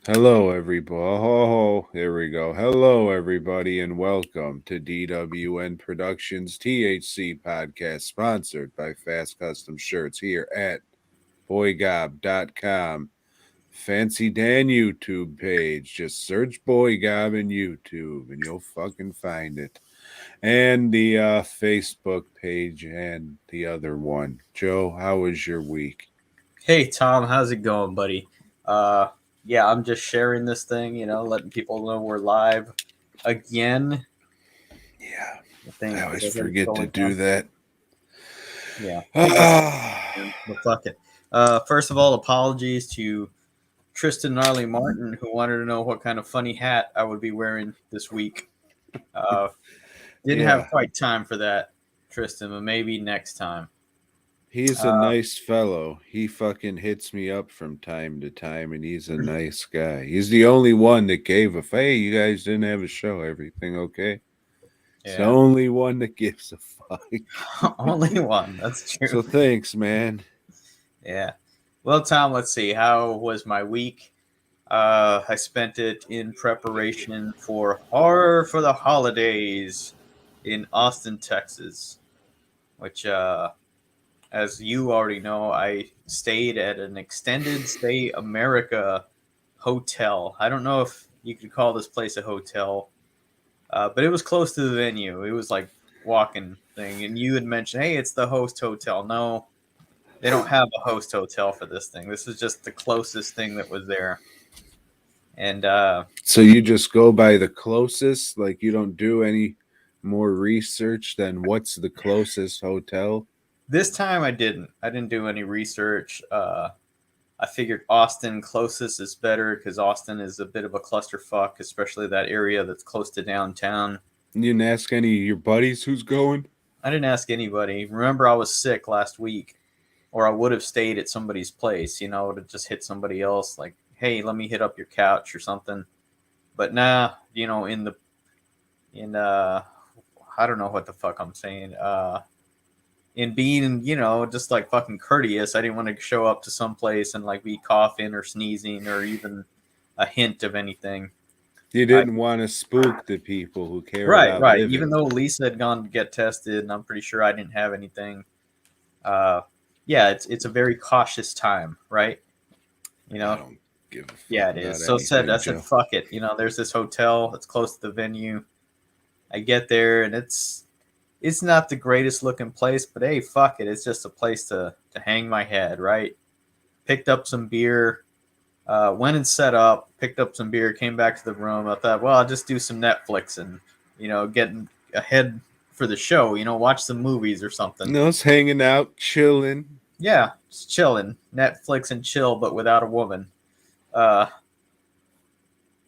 Hello, everybody. Oh, here we go. Hello, everybody, and welcome to DWN Productions THC podcast, sponsored by Fast Custom Shirts here at BOYGOB.com. Fancy Dan YouTube page. Just search BOYGOB in YouTube and you'll fucking find it. And the Facebook page and the other one. Joe, how was your week? Hey Tom, how's it going, buddy? Uh yeah, I'm just sharing this thing, letting people know we're live again. I Yeah, I think with always everything forget to going do on. that. Yeah, we got Ah. but fuck it. First of all, apologies to Tristan Gnarly Martin, who wanted to know what kind of funny hat I would be wearing this week. Uh didn't have Yeah, quite time for that, Tristan, but maybe next time. he's a Uh nice fellow. He fucking hits me up from time to time, and he's a nice guy. He's the only one that gave a hey, you guys didn't have a show. Everything okay? It's the yeah. only one that gives a fuck. Only one. That's true. So thanks, man. Yeah. Well, Tom, let's see. How was my week? I spent it in preparation for Horror for the Holidays in Austin, Texas, which, as you already know, I stayed at an extended stay America hotel. I don't know if you could call this place a hotel, but it was close to the venue. It was like walking thing, and you had mentioned, hey, it's the host hotel. No, they don't have a host hotel for this thing. This is just the closest thing that was there. And So you just go by the closest, like you don't do any more research than what's the closest hotel? this time I didn't. I didn't do any research. I figured Austin closest is better because Austin is a bit of a clusterfuck, especially that area that's close to downtown. You didn't ask any of your buddies who's going? I didn't ask anybody. Remember, I was sick last week, or I would have stayed at somebody's place, to just hit somebody else, like, hey, let me hit up your couch or something. But nah, in I don't know what the fuck I'm saying. In being, just like fucking courteous, I didn't want to show up to some place and like be coughing or sneezing or even a hint of anything. You I, didn't want to spook the people who care right, about right. Even living. though Lisa had gone to get tested, and I'm pretty sure I didn't have anything. Uh, yeah, it's a very cautious time, right? You I know, don't give a yeah, fuck it is. about So I anything, said, Joe. fuck it. There's this hotel that's close to the venue. I get there and it's not the greatest looking place, but hey, fuck it. It's just a place to hang my head, right? Picked up some beer, went and set up, picked up some beer, came back to the room. I thought, well, I'll just do some Netflix and, getting ahead for the show, watch some movies or something. No, it's hanging out, chilling. Yeah, just chilling. Netflix and chill, but without a woman. Uh,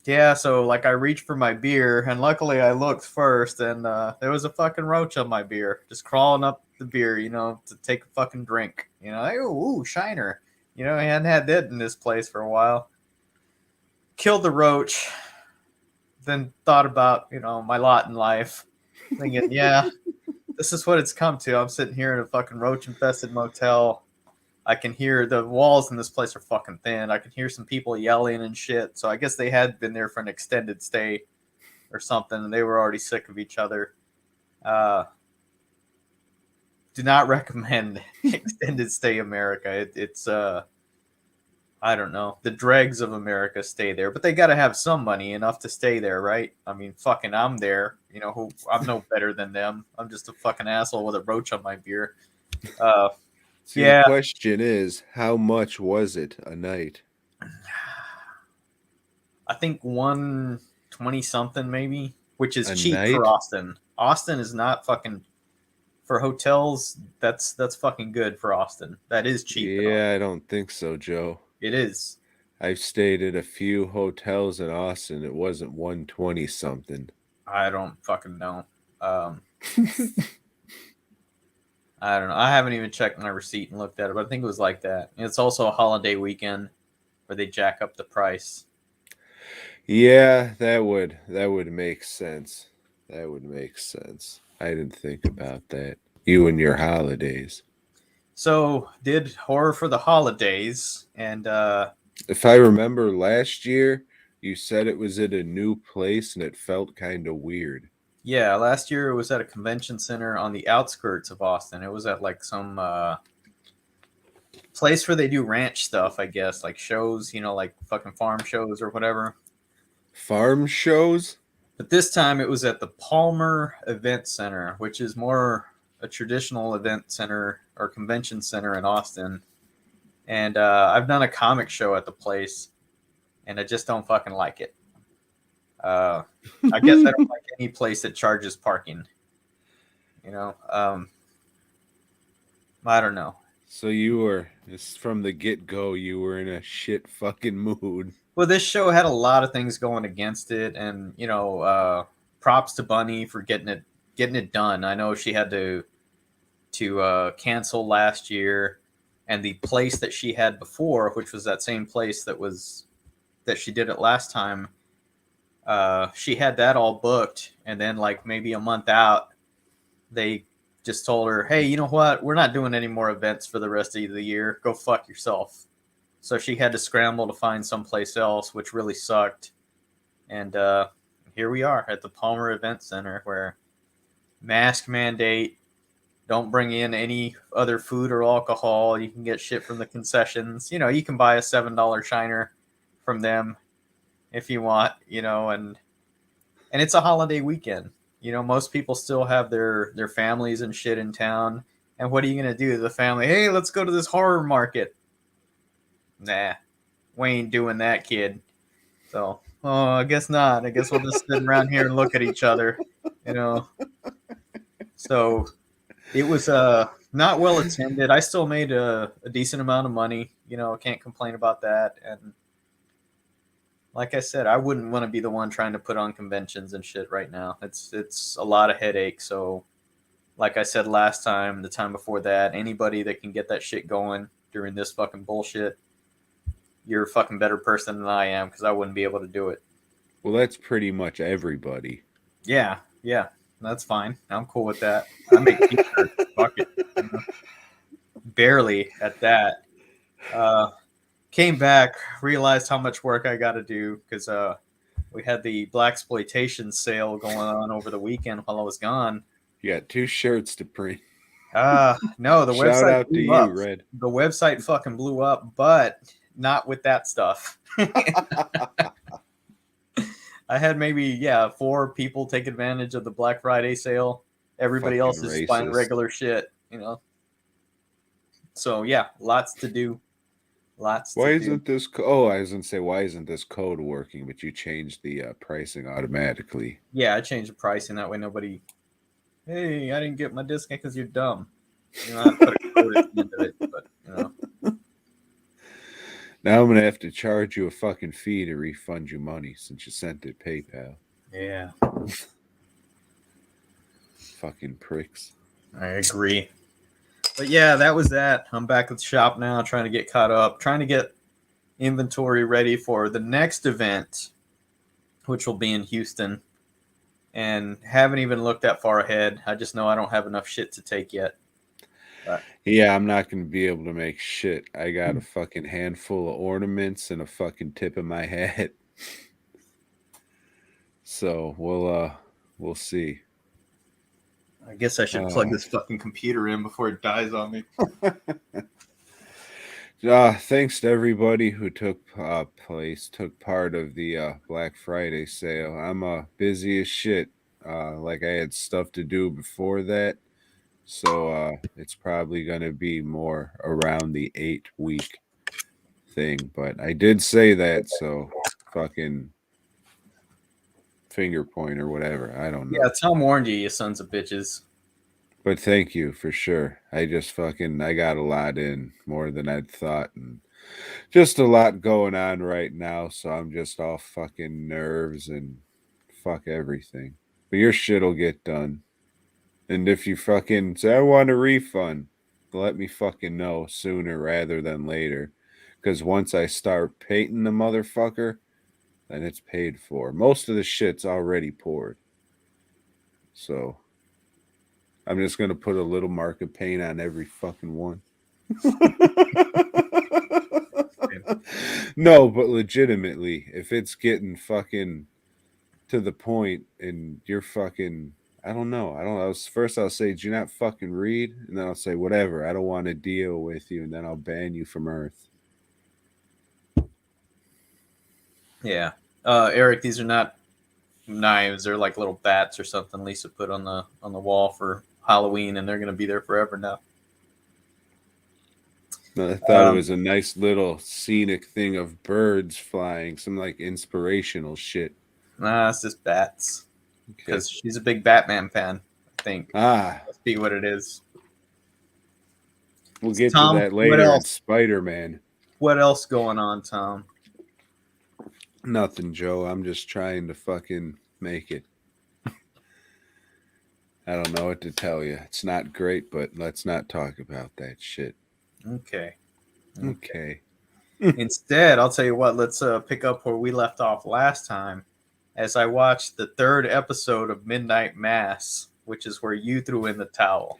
yeah, so like I reached for my beer, and luckily I looked first, and there was a fucking roach on my beer, just crawling up the beer, to take a fucking drink. Like, ooh, shiner. I hadn't had that in this place for a while. Killed the roach, then thought about, my lot in life, thinking, yeah, this is what it's come to. I'm sitting here in a fucking roach infested motel. I can hear the walls in this place are fucking thin. I can hear some people yelling and shit. So I guess they had been there for an extended stay or something, and they were already sick of each other. Uh, do not recommend extended stay America. It's I don't know. The dregs of America stay there, but they got to have some money enough to stay there, right? I mean, fucking, I'm there. Who I'm no better than them. I'm just a fucking asshole with a roach on my beer. Uh, See, the yeah, question is, how much was it a night? I think 120 something maybe, which is A cheap for night? Austin. Austin is not fucking for hotels. That's fucking good for Austin. That is cheap in Yeah, I Austin. don't think so, Joe. It is. I've stayed at a few hotels in Austin. It wasn't 120 something. I don't fucking know. Um, I don't know. I haven't even checked my receipt and looked at it, but I think it was like that. And it's also a holiday weekend where they jack up the price. Yeah, that would make sense. That would make sense. I didn't think about that. You and your holidays. So did horror for the holidays, and If I remember last year, you said it was at a new place and it felt kind of weird. Yeah, last year it was at a convention center on the outskirts of Austin. It was at like some place where they do ranch stuff, I guess, like shows, like fucking farm shows or whatever. Farm shows? But this time it was at the Palmer Event Center, which is more a traditional event center or convention center in Austin. And I've done a comic show at the place, and I just don't fucking like it. I guess I don't like any place that charges parking. I don't know. So you were, from the get-go, you were in a shit fucking mood. Well, this show had a lot of things going against it, and props to Bunny for getting it done. I know she had to cancel last year, and the place that she had before, which was that same place that she did it last time, she had that all booked, and then like maybe a month out, they just told her, "Hey, you know what? We're not doing any more events for the rest of the year. Go fuck yourself." So she had to scramble to find someplace else, which really sucked. And here we are at the Palmer Event Center, where mask mandate, don't bring in any other food or alcohol. You can get shit from the concessions. You can buy a $7 shiner from them if you want, and it's a holiday weekend. Most people still have their families and shit in town. And what are you going to do to the family? Hey, let's go to this horror market. Nah, we ain't doing that, kid. So, I guess not. I guess we'll just sit around here and look at each other, So it was not well attended. I still made a decent amount of money. Can't complain about that. And like I said, I wouldn't want to be the one trying to put on conventions and shit right now. It's a lot of headache. So, like I said last time, the time before that, anybody that can get that shit going during this fucking bullshit, you're a fucking better person than I am, because I wouldn't be able to do it. Well, that's pretty much everybody. Yeah, that's fine. I'm cool with that. I make t-shirts. Fuck it. Barely at that. Came back, realized how much work I got to do, because we had the blaxploitation sale going on over the weekend while I was gone. You got 2 shirts to print. No, the Shout website out to you, up. Red. The website fucking blew up, but not with that stuff. I had maybe 4 people take advantage of the Black Friday sale. Everybody Fucking else is buying racist. regular shit, So lots to do. Why isn't this? I was gonna say, why isn't this code working? But you changed the pricing automatically. Yeah, I changed the pricing that way. Nobody. Hey, I didn't get my discount because you're dumb. I put a code at the end of it, but Now I'm gonna have to charge you a fucking fee to refund you money since you sent it PayPal. Yeah. Fucking pricks. I agree. But that was that. I'm back at the shop now, trying to get caught up, trying to get inventory ready for the next event, which will be in Houston. And haven't even looked that far ahead. I just know I don't have enough shit to take yet. Yeah, I'm not gonna be able to make shit. I got a fucking handful of ornaments and a fucking tip in my hat. So we'll see. I guess I should plug this fucking computer in before it dies on me. Thanks to everybody who took part of the Black Friday sale. I'm busy as shit. Like I had stuff to do before that. So it's probably going to be more around the 8-week thing. But I did say that, so fucking finger point or whatever. I don't know. Yeah, Tom warned you sons of bitches. But thank you for sure. I got a lot in, more than I'd thought, and just a lot going on right now. So I'm just all fucking nerves and fuck everything. But your shit'll get done. And if you fucking say, I want a refund, let me fucking know sooner rather than later. Because once I start painting the motherfucker, then it's paid for. Most of the shit's already poured. So I'm just going to put a little mark of paint on every fucking one. No, but legitimately, if it's getting fucking to the point and you're fucking, I don't know. First I'll say, do you not fucking read? And then I'll say, whatever. I don't want to deal with you. And then I'll ban you from Earth. Yeah. Eric, these are not knives. They're like little bats or something Lisa put on the wall for Halloween, and they're going to be there forever now. No, I thought it was a nice little scenic thing of birds flying, some like inspirational shit. Nah, it's just bats. Okay. Because she's a big Batman fan, I think. Must be what it is. We'll get Tom, to that later in Spider-Man. What else going on, Tom? Nothing, Joe. I'm just trying to fucking make it. I don't know what to tell you. It's not great, but let's not talk about that shit. Okay. Instead, I'll tell you what, let's pick up where we left off last time as I watched the 3rd episode of Midnight Mass, which is where you threw in the towel.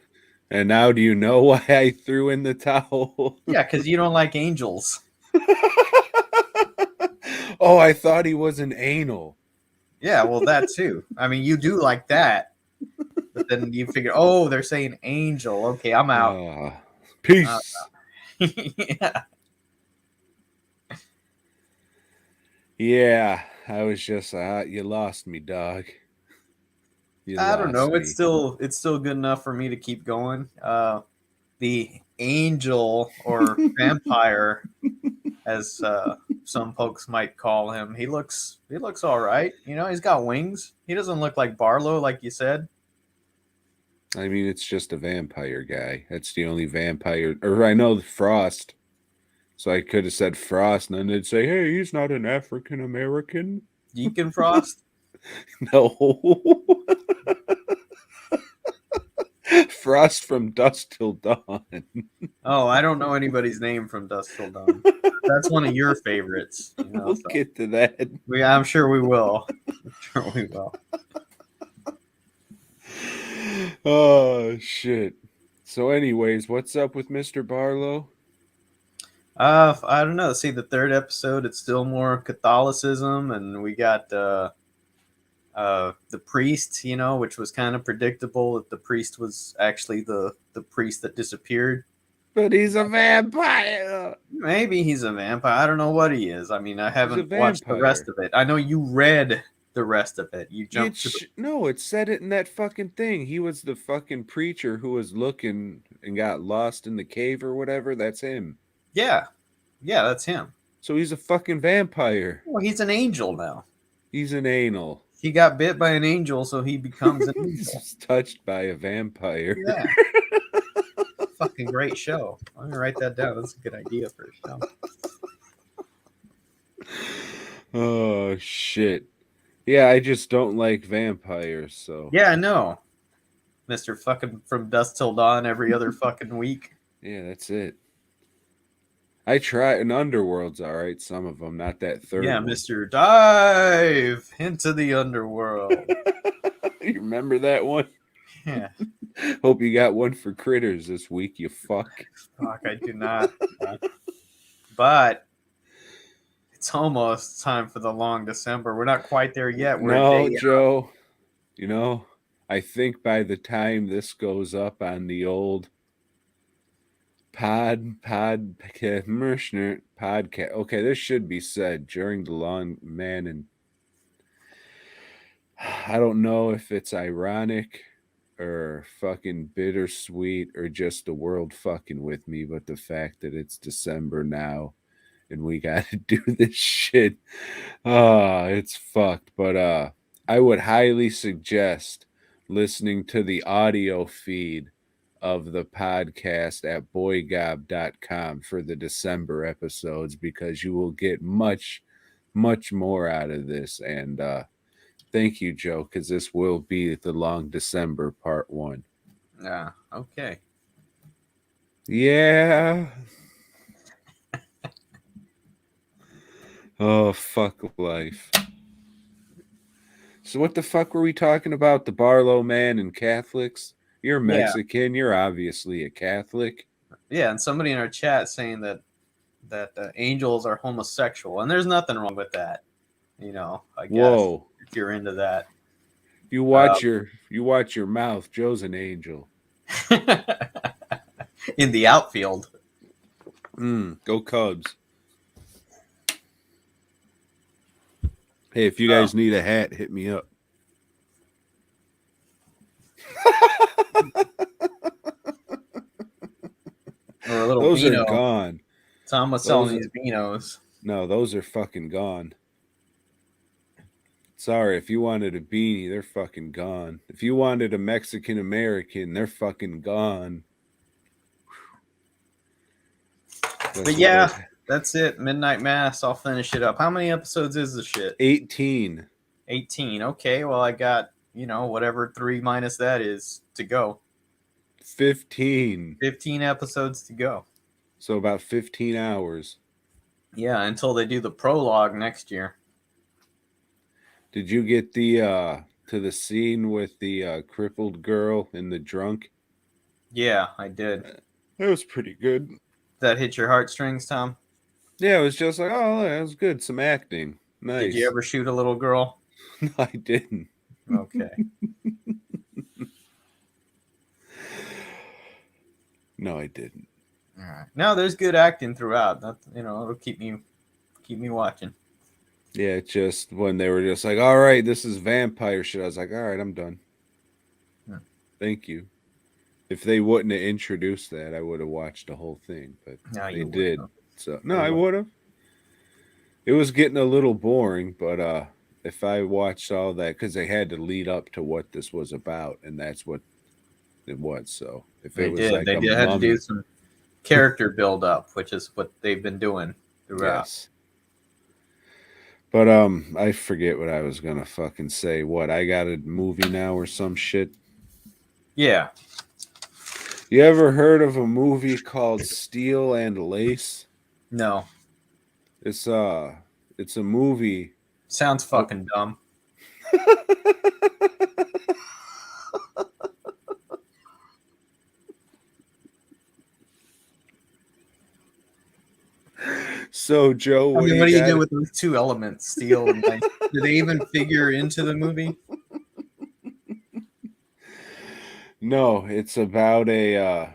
And now do you know why I threw in the towel? Yeah, because you don't like angels. Oh, I thought he was an anal. Yeah, well, that too. I mean, you do like that. But then you figure, oh, they're saying angel. Okay, I'm out. Peace. Yeah. Yeah, I was just you lost me, dog. I don't know. It's still good enough for me to keep going. The angel or vampire, as some folks might call him, he looks all right. You know, he's got wings. He doesn't look like Barlow, like you said. I mean, it's just a vampire guy. That's the only vampire. Or I know Frost. So I could have said Frost, and then they'd say, hey, he's not an African American. Deacon Frost? No. Frost from Dusk Till Dawn. Oh, I don't know anybody's name from Dusk Till Dawn. That's one of your favorites. You know, we'll get to that. I'm sure we will. I'm sure we will. Oh, shit. So anyways, what's up with Mr. Barlow? I don't know. See, the 3rd episode, it's still more Catholicism, and we got the priest, you know, which was kind of predictable that the priest was actually the priest that disappeared. But he's a vampire. Maybe he's a vampire. I don't know what he is. I mean, I haven't watched the rest of it. I know you read the rest of it. You jumped No, it said it in that fucking thing. He was the fucking preacher who was looking and got lost in the cave or whatever. That's him. Yeah, that's him. So he's a fucking vampire. Well, he's an angel now. He's an anal. He got bit by an angel, so he becomes an angel. He's touched by a vampire. Yeah. Fucking great show. I'm going to write that down. That's a good idea for a show. Oh, shit. Yeah, I just don't like vampires, so. Yeah, I know. Mr. fucking From Dusk Till Dawn every other fucking week. Yeah, that's it. I try, and Underworld's all right, some of them, not that 3rd Yeah, one. Mr. Dive into the Underworld. You remember that one? Yeah. Hope you got one for Critters this week, you fuck. Fuck, I do not. But it's almost time for the long December. We're not quite there yet. No, Joe. You know, I think by the time this goes up on the old podcast. Okay, this should be said during the long man, and I don't know if it's ironic or fucking bittersweet or just the world fucking with me, but the fact that it's December now and we got to do this shit, it's fucked. But I would highly suggest listening to the audio feed of the podcast at boygob.com for the December episodes, because you will get much more out of this. And thank you, Joe, because this will be the long December part 1. Yeah, okay. Yeah. Oh, fuck life. So what the fuck were we talking about? The Barlow man and Catholics? You're Mexican. Yeah. You're obviously a Catholic. Yeah, and somebody in our chat saying that that angels are homosexual, and there's nothing wrong with that. You know, I guess Whoa. if you're into that. You watch your mouth. Joe's an angel. In the outfield. Go Cubs. Hey, if you guys need a hat, hit me up. Or a little Those Beano. are gone. Tom was selling these Beanos. No, those are fucking gone. Sorry, if you wanted a beanie, they're fucking gone. If you wanted a Mexican American, they're fucking gone. But yeah, that's it. Midnight Mass. I'll finish it up. How many episodes is the shit? 18. 18. Okay, well, I got, whatever 3 minus that is to go. 15. 15 episodes to go. So about 15 hours. Yeah, until they do the prologue next year. Did you get to the scene with the crippled girl and the drunk? Yeah, I did. That was pretty good. That hit your heartstrings, Tom? Yeah, it was just like, oh, that was good. Some acting. Nice. Did you ever shoot a little girl? No, I didn't. Okay. No, I didn't. All right. No, there's good acting throughout. That, it'll keep me watching. Yeah, it's just when they were just like, all right, this is vampire shit. I was like, all right, I'm done. Thank you. If they wouldn't have introduced that, I would have watched the whole thing. But they did. So no, I would have. It was getting a little boring, but if I watched all that, because they had to lead up to what this was about, and that's what it was. So if they it was did, like they had to do some character build up, which is what they've been doing throughout. Yes. But I forget what I was gonna fucking say. What, I got a movie now or some shit? Yeah. You ever heard of a movie called Steel and Lace? No. It's a movie. Sounds fucking dumb. So, Joe, what do you do with those two elements, steel and lace? Do they even figure into the movie? No, it's about a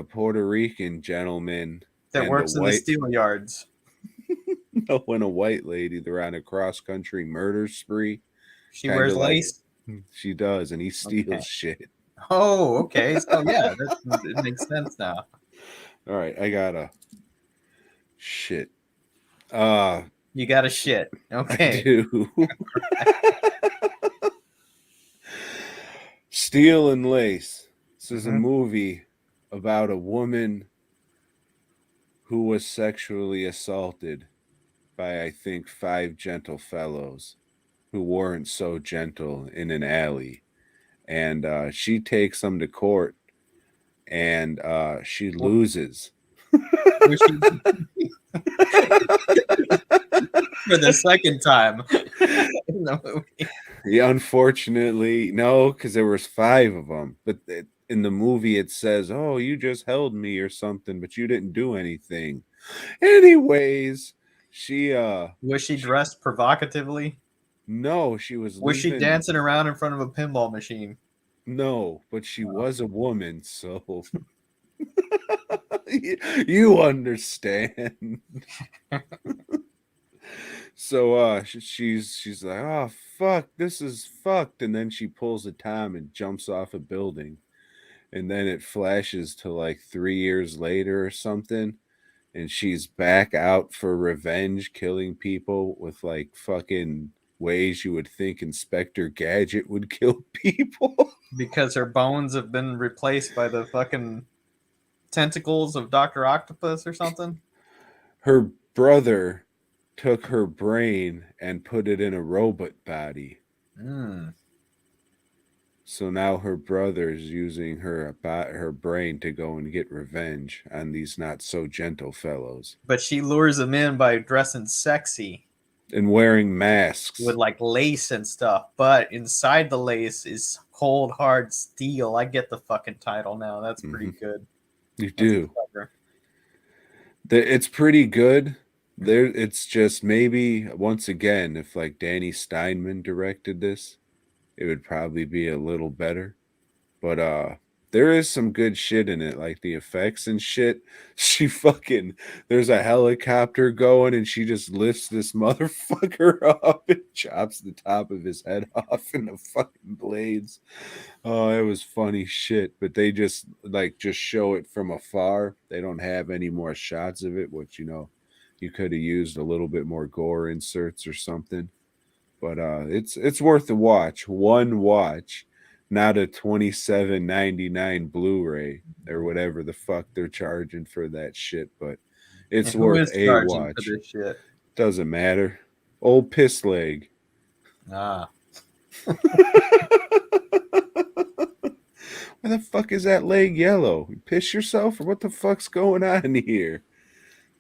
Puerto Rican gentleman that works in the steel yards. No, and a white lady. They're on a cross-country murder spree. She wears lace? She does, and he steals shit. Oh, okay. So, yeah, it makes sense now. All right, I got a shit. You got a shit. Okay. I do. Steel and Lace. This is a movie about a woman who was sexually assaulted by, I think, 5 gentle fellows who weren't so gentle in an alley. And she takes them to court, and she loses. For the second time in the movie. Yeah, unfortunately, no, because there was 5 of them. But in the movie, it says, "Oh, you just held me or something, but you didn't do anything." Anyways, she was she dressed provocatively? No, she was. Was she dancing around in front of a pinball machine? No, but she was a woman, so you understand. So she's like, oh fuck, this is fucked, and then she pulls a Tom and jumps off a building, and then it flashes to like 3 years later or something, and she's back out for revenge, killing people with like fucking ways you would think Inspector Gadget would kill people. Because her bones have been replaced by the fucking tentacles of Dr. Octopus or something? Her brother took her brain and put it in a robot body. So now her brother's using her brain to go and get revenge on these not so gentle fellows. But she lures them in by dressing sexy. And wearing masks. With like lace and stuff. But inside the lace is cold, hard steel. I get the fucking title now. That's pretty good. You do. It's pretty good. There, it's just maybe once again, if like Danny Steinman directed this, it would probably be a little better. But there is some good shit in it, like the effects and shit. She fucking there's a helicopter going and she just lifts this motherfucker up and chops the top of his head off in the fucking blades. Oh, it was funny shit. But they just just show it from afar. They don't have any more shots of it, which you could have used a little bit more gore inserts or something. But it's worth a watch. One watch, not a $27.99 Blu-ray or whatever the fuck they're charging for that shit. But And it's who worth is a charging for watch. this shit? Doesn't matter. Old piss leg. Ah, Why the fuck is that leg yellow? You piss yourself or what the fuck's going on here?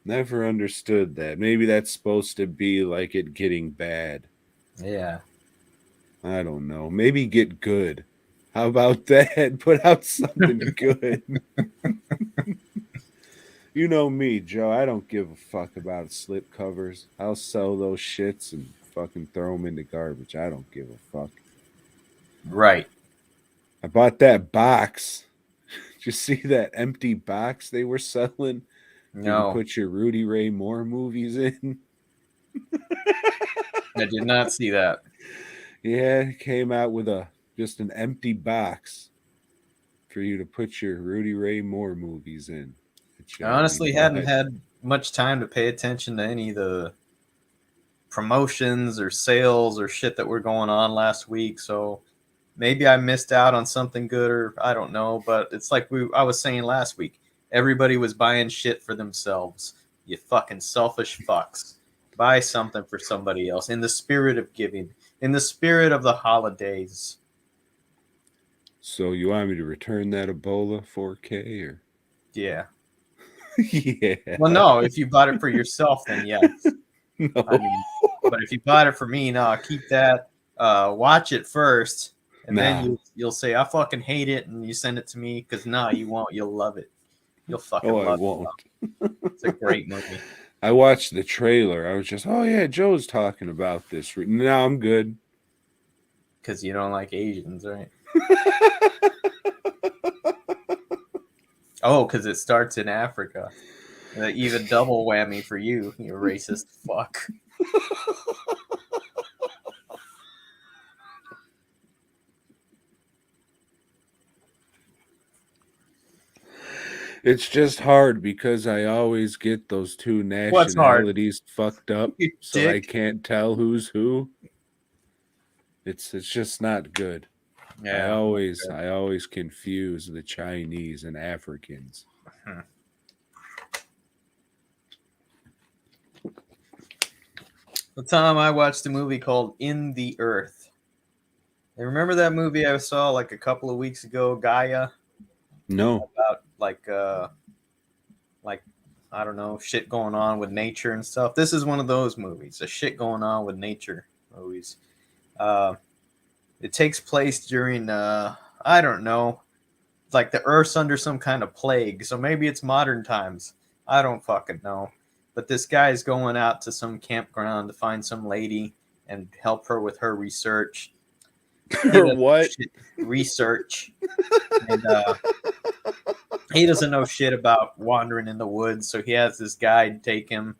Never understood that. Maybe that's supposed to be like it getting bad. yeah. I don't know. Maybe get good. How about that? Put out something good. You know me, Joe. I don't give a fuck about slip covers. I'll sell those shits and fucking throw them in the garbage. I don't give a fuck. Right. I bought that box. Did you see that empty box they were selling? You can No, put your Rudy Ray Moore movies in. I did not see that. Yeah, it came out with just an empty box for you to put your Rudy Ray Moore movies in. Which, I honestly hadn't what? had much time to pay attention to any of the promotions or sales or shit that were going on last week, so maybe I missed out on something good, or I don't know. But it's like I was saying last week, everybody was buying shit for themselves. You fucking selfish fucks. Buy something for somebody else in the spirit of giving, in the spirit of the holidays. So you want me to return that Ebola 4K or? Yeah. Yeah. Well, no, if you bought it for yourself, then yes. No. I mean, but if you bought it for me, no, keep that. Watch it first, and then Nah. you'll say I fucking hate it, and you send it to me because you won't. You'll love it. You'll fucking Oh, I love won't. it. It's a great movie. I watched the trailer. I was just, oh yeah, Joe's talking about this. No, I'm good. Because you don't like Asians, right? Oh, because it starts in Africa. Even double whammy for you, you racist fuck. It's just hard because I always get those two What's hard? nationalities fucked up, You so I dick. can't tell who's who. It's just not good. Yeah. I always confuse the Chinese and Africans. Hmm. The time I watched a movie called In the Earth. You remember that movie I saw like a couple of weeks ago, Gaia? No. About like I don't know, shit going on with nature and stuff. This is one of those movies, a shit going on with nature movies. Uh, it takes place during I don't know, like the Earth's under some kind of plague, so maybe it's modern times. I don't fucking know. But this guy's going out to some campground to find some lady and help her with her research. He Or doesn't know what? shit, research, and he doesn't know shit about wandering in the woods, so he has this guide take him,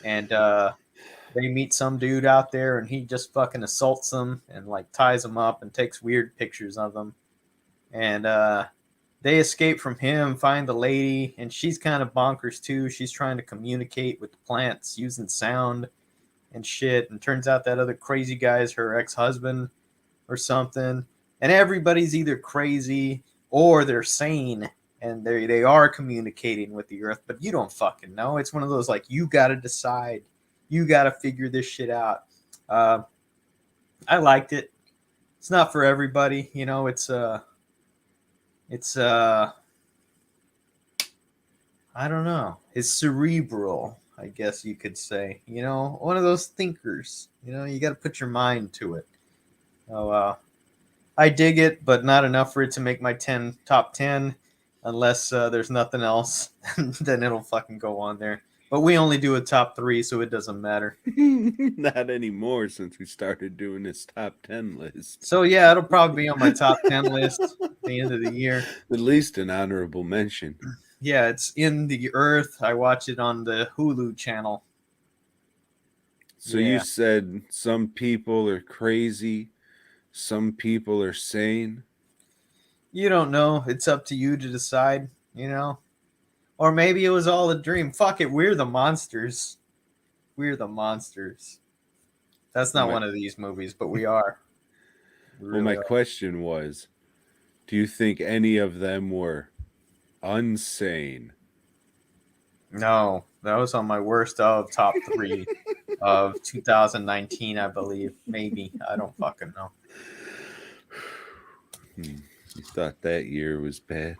and they meet some dude out there, and he just fucking assaults them and like ties them up and takes weird pictures of them, and they escape from him, find the lady, and she's kind of bonkers too. She's trying to communicate with the plants using sound and shit, and turns out that other crazy guy is her ex-husband or something, and everybody's either crazy or they're sane and they are communicating with the earth, but you don't fucking know. It's one of those like you got to decide, you got to figure this shit out. I liked it. It's not for everybody, you know. It's I don't know. It's cerebral, I guess you could say. You know, one of those thinkers. You know, you got to put your mind to it. So I dig it, but not enough for it to make my top 10. unless there's nothing else, then it'll fucking go on there. But we only do a top 3, so it doesn't matter. Not anymore since we started doing this top 10 list. So yeah, it'll probably be on my top 10 list at the end of the year. At least an honorable mention. Yeah, it's In the Earth. I watch it on the Hulu channel. So Yeah. you said some people are crazy, some people are sane. You don't know. It's up to you to decide, you know? Or maybe it was all a dream. Fuck it, we're the monsters. We're the monsters. That's not one of these movies, but we are. Well, my question was, do you think any of them were unsane? No, that was on my worst of top 3 of 2019, I believe. Maybe. I don't fucking know. You thought that year was bad?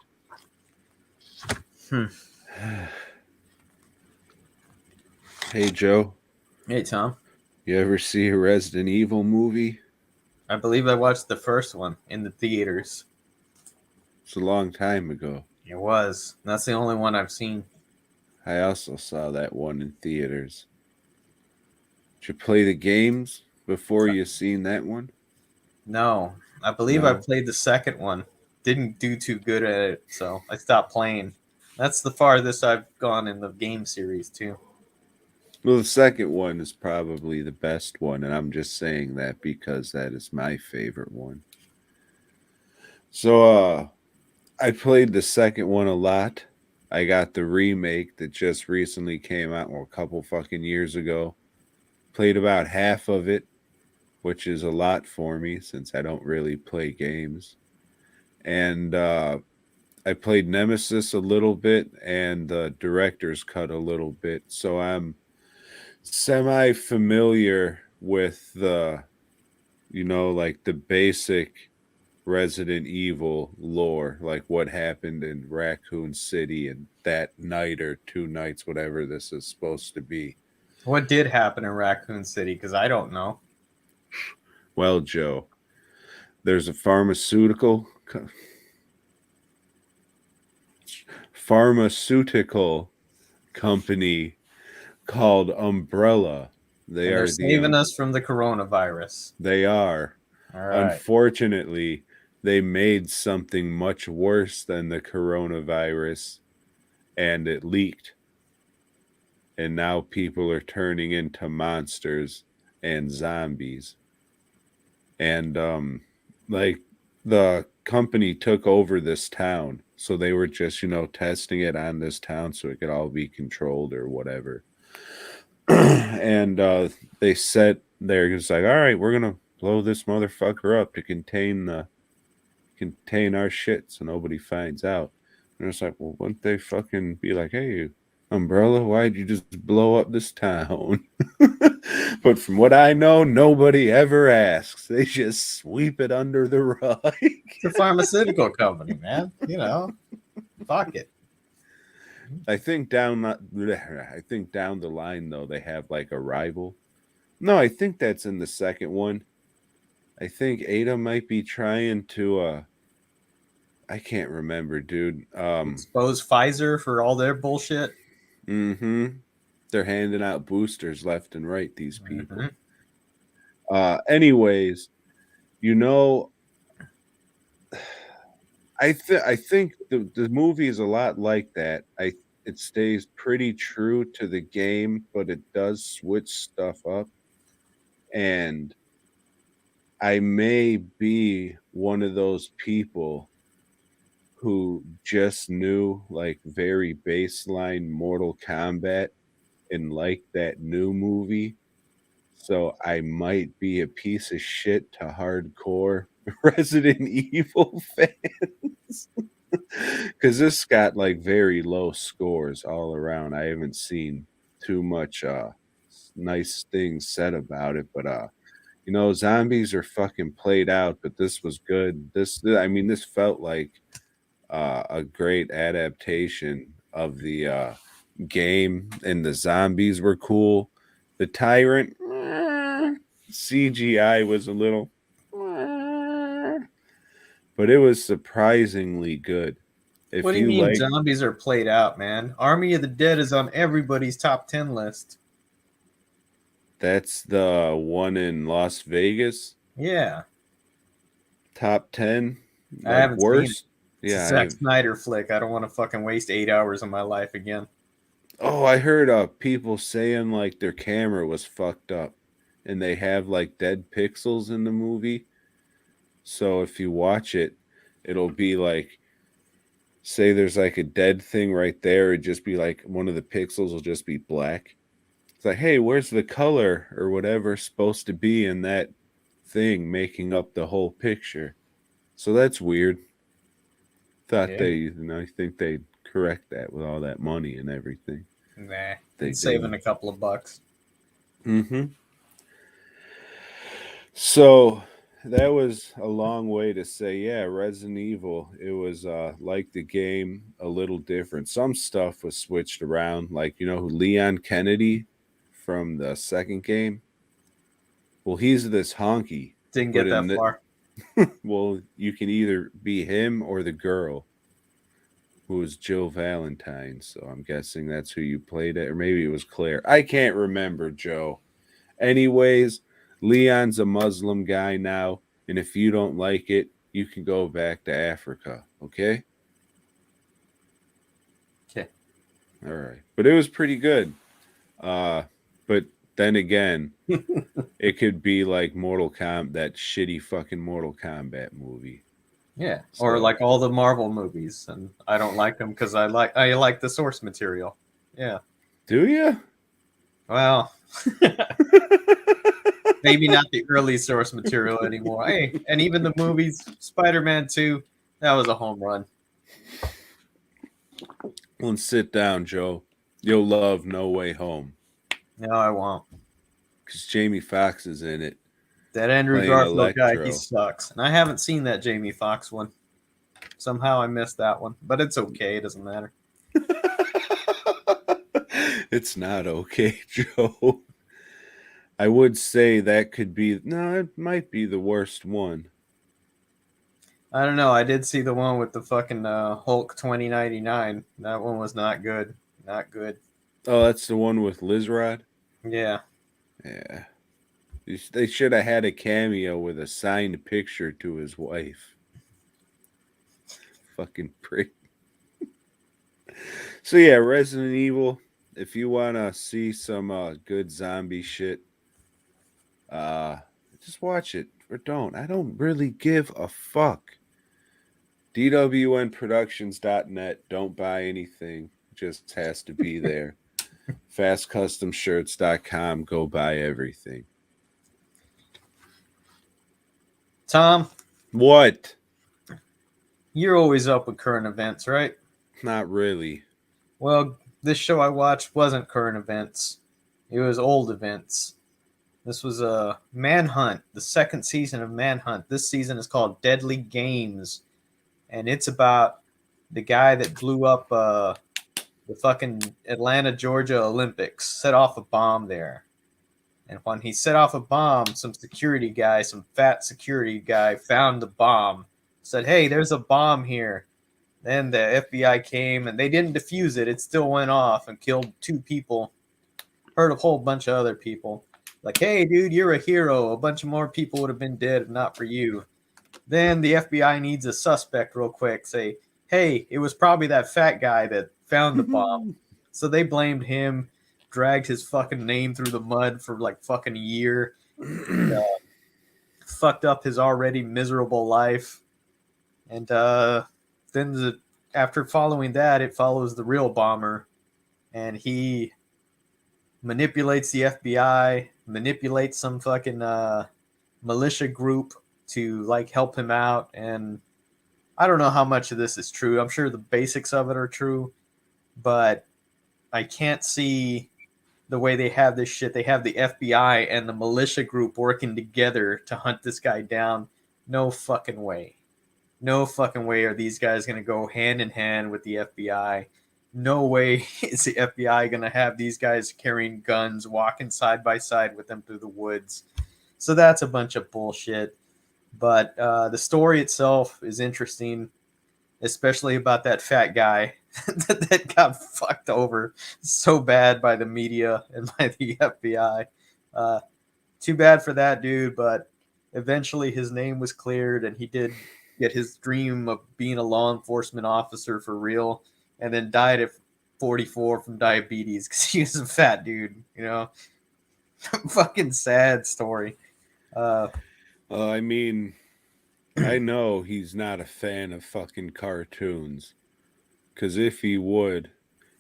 Hey, Joe. Hey, Tom. You ever see a Resident Evil movie? I believe I watched the first one in the theaters. It's a long time ago. It was. That's the only one I've seen. I also saw that one in theaters. Did you play the games before you seen that one? No. I believe I played the second one. Didn't do too good at it, so I stopped playing. That's the farthest I've gone in the game series, too. Well, the second one is probably the best one, and I'm just saying that because that is my favorite one. So, I played the second one a lot. I got the remake that just recently came out, well, a couple fucking years ago. Played about half of it, which is a lot for me since I don't really play games. And I played Nemesis a little bit and the director's cut a little bit. So I'm semi familiar with the, like the basic Resident Evil lore, like what happened in Racoon City and that night or 2 nights, whatever this is supposed to be. What did happen in Racoon City? Because I don't know. Well, Joe, there's a pharmaceutical company called Umbrella. They're saving us from the coronavirus. They are. All right. Unfortunately, they made something much worse than the coronavirus, and it leaked. And now people are turning into monsters and zombies. And like the company took over this town, so they were just, testing it on this town so it could all be controlled or whatever. And they said they're just like, all right, we're gonna blow this motherfucker up to contain our shit so nobody finds out. And it's like, well, wouldn't they fucking be like, hey, Umbrella, why'd you just blow up this town? But from what I know, nobody ever asks. They just sweep it under the rug. It's a pharmaceutical company, man. Fuck it. I think down the line though they have like a rival. No, I think that's in the second one. I think Ada might be trying to I can't remember, dude. Expose Pfizer for all their bullshit. Mm-hmm. They're handing out boosters left and right, these people. Mm-hmm. Anyways, I think the movie is a lot like that. It stays pretty true to the game, but it does switch stuff up. And I may be one of those people who just knew like very baseline Mortal Kombat and like that new movie. So I might be a piece of shit to hardcore Resident Evil fans. Because this got like very low scores all around. I haven't seen too much nice things said about it, but zombies are fucking played out, but this was good. This felt like a great adaptation of the game, and the zombies were cool. The tyrant CGI was a little, but it was surprisingly good. What If do you you mean like, zombies are played out, man? Army of the Dead is on everybody's top 10 list. that's the one in Las Vegas, Yeah, top 10, I like haven't seen it. worst. It's a Yeah, Zack Snyder flick. I don't want to fucking waste 8 hours of my life again. I heard people saying like their camera was fucked up and they have like dead pixels in the movie. So if you watch it, it'll be like, say there's like a dead thing right there, it'd just be like one of the pixels will just be black. It's like, hey, where's the color or whatever's supposed to be in that thing making up the whole picture? So that's weird. Thought Yeah, I think they'd correct that with all that money and everything. nah, They it's saving didn't. a couple of bucks. Mm-hmm. So that was a long way to say, yeah, Resident Evil. It was like the game, a little different. Some stuff was switched around, like who Leon Kennedy from the second game. Well, he's this honky, Didn't but get that far. well, you can either be him or the girl, who was Jill Valentine. So I'm guessing that's who you played it, or maybe it was Claire. I can't remember, Joe. Anyways, Leon's a Muslim guy now, and if you don't like it, you can go back to Africa, okay? Okay. All right. But it was pretty good. But then again, it could be like that shitty fucking Mortal Kombat movie. Yeah, or So, like all the Marvel movies, and I don't like them because I like the source material. Yeah, do you? well, maybe not the early source material anymore. Hey, and even the movies, Spider-Man 2, that was a home run. Well, sit down, Joe. You'll love No Way Home No, I won't. because Jamie Foxx is in it That Andrew playing Garfield guy, he Electro. sucks. And I haven't seen that Jamie Foxx one. Somehow I missed that one, but it's okay. It doesn't matter. It's not okay, Joe. I would say that could be, no, it might be the worst one. I don't know. I did see the one with the fucking Hulk 2099. That one was not good. Not good. Oh, that's the one with Lizrod? Yeah. Yeah. They should have had a cameo with a signed picture to his wife. Fucking prick. So yeah, Resident Evil. If you wanna see some good zombie shit, uh, just watch it or don't. I don't really give a fuck. DWNProductions.net. Don't buy anything. Just has to be there. FastCustomShirts.com. Go buy everything. Tom, What? you're always up with current events, right? Not really. Well, this show I watched wasn't current events. It was old events. This was a Manhunt, the second season of Manhunt. This season is called Deadly Games, and it's about the guy that blew up the fucking Atlanta, Georgia Olympics, set off a bomb there. And when he set off a bomb, some fat security guy found the bomb, said, "Hey, there's a bomb here." Then the FBI came and they didn't defuse it. It still went off and killed 2 people, hurt a whole bunch of other people. Like, hey, dude, you're a hero. A bunch of more people would have been dead if not for you. Then the FBI needs a suspect real quick. Say, hey, it was probably that fat guy that found the bomb. So they blamed him, dragged his fucking name through the mud for like fucking a year, and fucked up his already miserable life. And then after following that, it follows the real bomber, and he manipulates the FBI, manipulates some fucking militia group to like help him out. And I don't know how much of this is true. I'm sure the basics of it are true, but I can't see the way they have this shit. They have the FBI and the militia group working together to hunt this guy down. No fucking way. No fucking way are these guys going to go hand in hand with the FBI. No way is the FBI going to have these guys carrying guns, walking side by side with them through the woods. So that's a bunch of bullshit. But the story itself is interesting. especially about that fat guy that got fucked over so bad by the media and by the FBI. Too bad for that dude, but eventually his name was cleared and he did get his dream of being a law enforcement officer for real, and then died at 44 from diabetes because he was a fat dude, you know. Fucking sad story. I mean, I know he's not a fan of fucking cartoons. Because if he would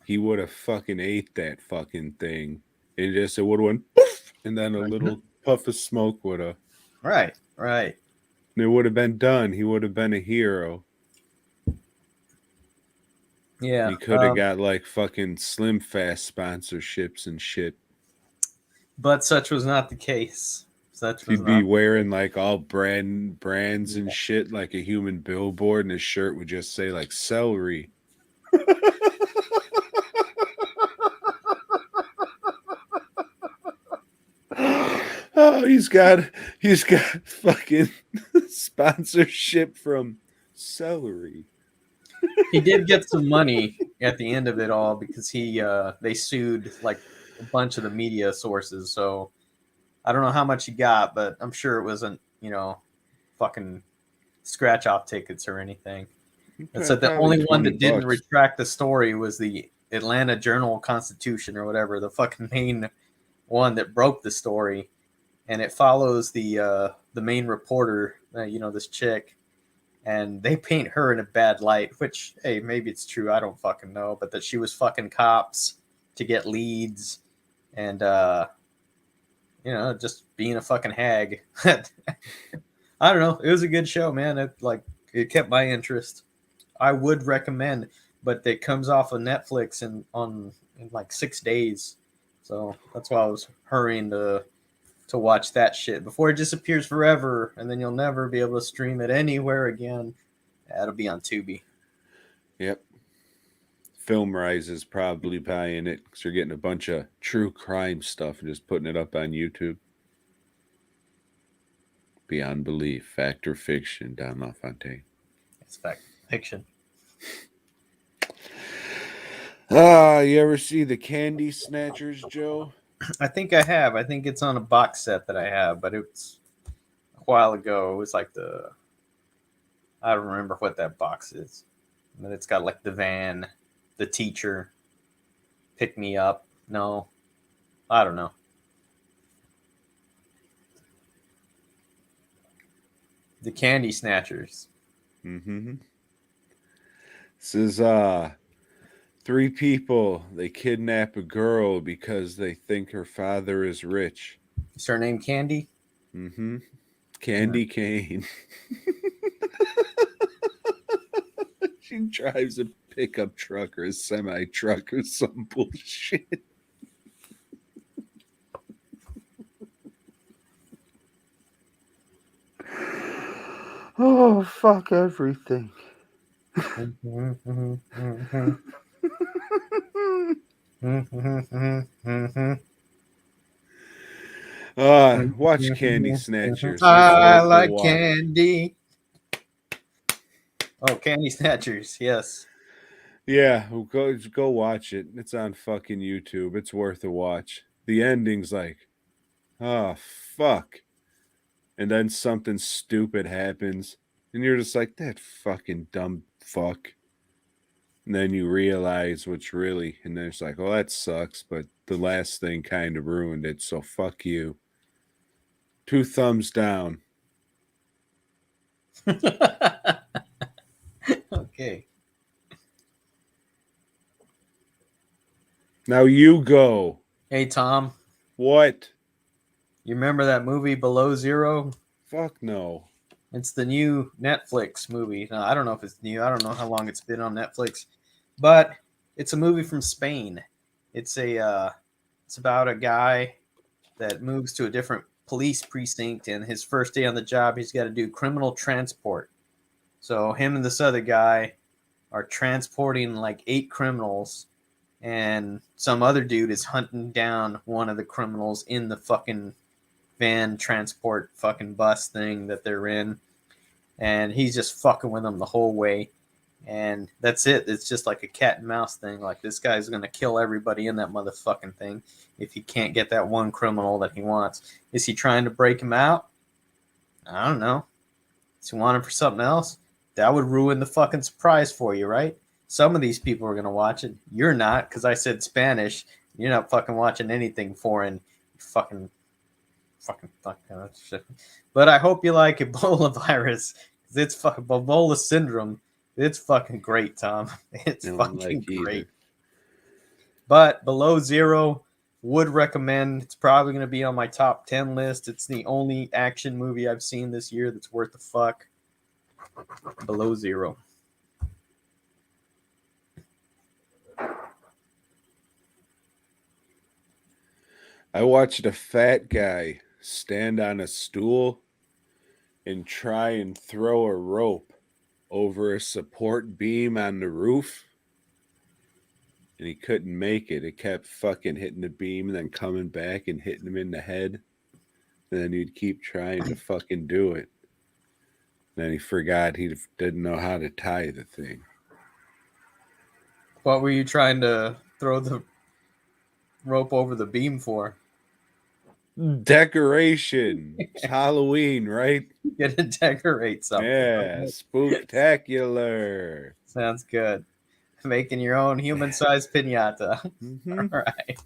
have fucking ate that fucking thing. It just, it would have went poof, and then a little puff of smoke would have. Right. And it would have been done. He would have been a hero. Yeah. He could have got like fucking Slim Fast sponsorships and shit. But such was not the case. He'd be wearing like all brands and shit, like a human billboard, and his shirt would just say like celery. Oh, he's got fucking sponsorship from celery. He did get some money at the end of it all because they sued like a bunch of the media sources. So I don't know how much he got, but I'm sure it wasn't, fucking scratch off tickets or anything. And so the only one that didn't retract the story was the Atlanta Journal-Constitution or whatever, the fucking main one that broke the story. And it follows the main reporter, this chick, and they paint her in a bad light, which, hey, maybe it's true, I don't fucking know, but that she was fucking cops to get leads and, just being a fucking hag. I don't know. It was a good show, man. It kept my interest. I would recommend, but it comes off of Netflix in like 6 days. So that's why I was hurrying to watch that shit before it disappears forever, and then you'll never be able to stream it anywhere again. That'll be on Tubi. Yep. FilmRise is probably buying it because you're getting a bunch of true crime stuff and just putting it up on YouTube. Beyond belief, fact or fiction, Don LaFontaine. It's fact fiction. You ever see the Candy Snatchers, Joe? I think I have. I think it's on a box set that I have, but it's a while ago. It was like I don't remember what that box is. But it's got like the van, the teacher, pick me up. No, I don't know. The Candy Snatchers. Mm-hmm. This is 3 people. They kidnap a girl because they think her father is rich. Is her name Candy? Mm-hmm. Candy Cane. She drives a pickup truck or a semi truck or some bullshit. Oh, fuck everything. Watch Candy Snatchers. I like candy. Oh, Candy Snatchers, yes. Yeah, go watch it. It's on fucking YouTube. It's worth a watch. The ending's like, oh, fuck. And then something stupid happens. And you're just like, that fucking dumb fuck. And then you realize what's really, and then it's like, oh, that sucks. But the last thing kind of ruined it. So fuck you. 2 thumbs down. Okay. Now you go. Hey, Tom. What? You remember that movie Below Zero? Fuck no. It's the new Netflix movie. No, I don't know if it's new. I don't know how long it's been on Netflix, but it's a movie from Spain. It's about a guy that moves to a different police precinct, and his first day on the job, he's got to do criminal transport. So him and this other guy are transporting like 8 criminals, and some other dude is hunting down one of the criminals in the fucking van transport fucking bus thing that they're in, and he's just fucking with them the whole way. and that's it. It's just like a cat and mouse thing. Like, this guy's gonna kill everybody in that motherfucking thing if he can't get that one criminal that he wants. Is he trying to break him out? I don't know. Does he want him for something else? That would ruin the fucking surprise for you, right? Some of these people are gonna watch it. You're not, because I said Spanish. You're not fucking watching anything foreign. You fucking. But I hope you like Ebola virus. It's fucking Ebola syndrome. It's fucking great, Tom. It's fucking like great. either. But Below Zero, would recommend. It's probably going to be on my top 10 list. It's the only action movie I've seen this year that's worth the fuck. Below Zero. I watched a fat guy stand on a stool and try and throw a rope over a support beam on the roof. And he couldn't make it. It kept fucking hitting the beam and then coming back and hitting him in the head. And then he'd keep trying to fucking do it. Then he forgot he didn't know how to tie the thing. What were you trying to throw the rope over the beam for? Decoration. It's Halloween, right? You're gonna decorate something. Yeah, Okay. spooktacular. Sounds good. Making your own human-sized pinata. Mm-hmm. All right.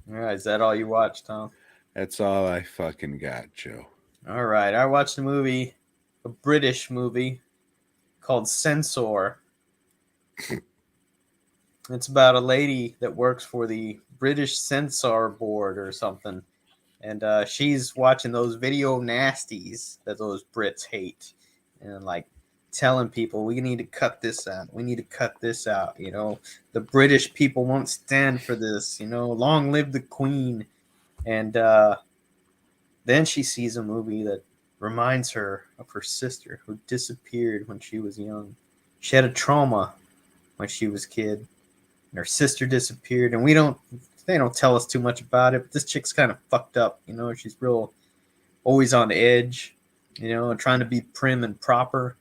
All right. Is that all you watched, Tom? That's all I fucking got, Joe. All right. I watched a British movie called Censor. It's about a lady that works for the British Censor Board or something. And she's watching those video nasties that those Brits hate. And like telling people, we need to cut this out. We need to cut this out. You know, the British people won't stand for this. You know, long live the Queen. And then she sees a movie that reminds her of her sister who disappeared when she was young. She had a trauma when she was a kid. And her sister disappeared. And they don't tell us too much about it, but this chick's kind of fucked up. You know, she's real always on edge, you know, and trying to be prim and proper.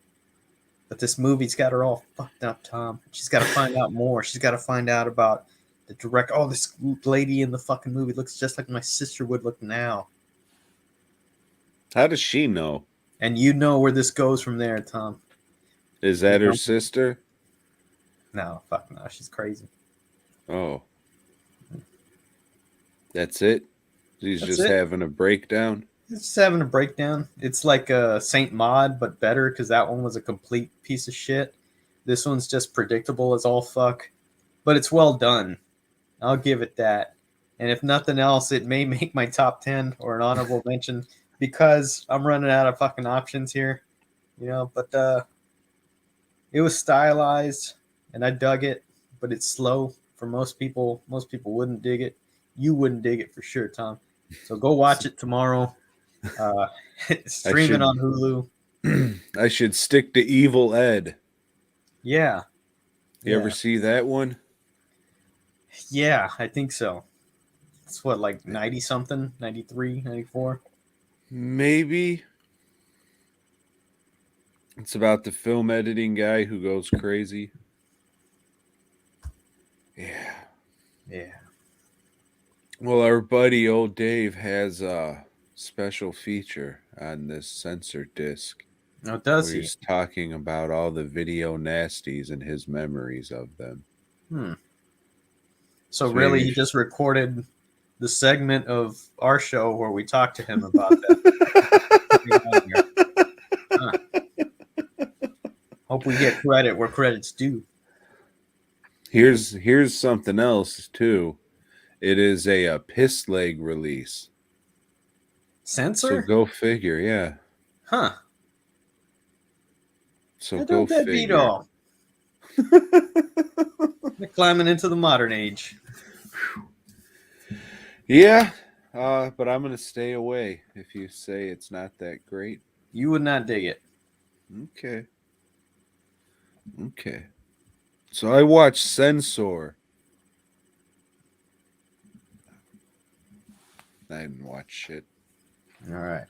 But this movie's got her all fucked up, Tom. She's got to find out more. She's got to find out about the director. Oh, this lady in the fucking movie looks just like my sister would look now. How does she know? And you know where this goes from there, Tom. Is that her sister? No, fuck no. She's crazy. Oh. That's it? She's That's just it. having a breakdown? It's just having a breakdown. It's like a Saint Maud, but better, because that one was a complete piece of shit. This one's just predictable as all fuck. But it's well done. I'll give it that. And if nothing else, it may make my top 10 or an honorable mention, because I'm running out of fucking options here. You know, but it was stylized and I dug it, but it's slow for most people. Most people wouldn't dig it. You wouldn't dig it for sure, Tom. So go watch it tomorrow. Streaming on Hulu. I should stick to Evil Ed. Yeah. You ever see that one? Yeah, I think so. It's what, like 90 something, 93, 94? Maybe. It's about the film editing guy who goes crazy. Yeah. Yeah. Well, our buddy old Dave has a special feature on this Censor disc. Oh, does he? He's talking about all the video nasties and his memories of them. So really, he just recorded the segment of our show where we talked to him about that. Hope we get credit where credit's due. Here's something else too. It is a piss leg release. Censor? So go figure, yeah. Huh. So go figure. They're climbing into the modern age. Yeah, but I'm going to stay away if you say it's not that great. You would not dig it. Okay. So I watched Censor. I didn't watch shit. All right.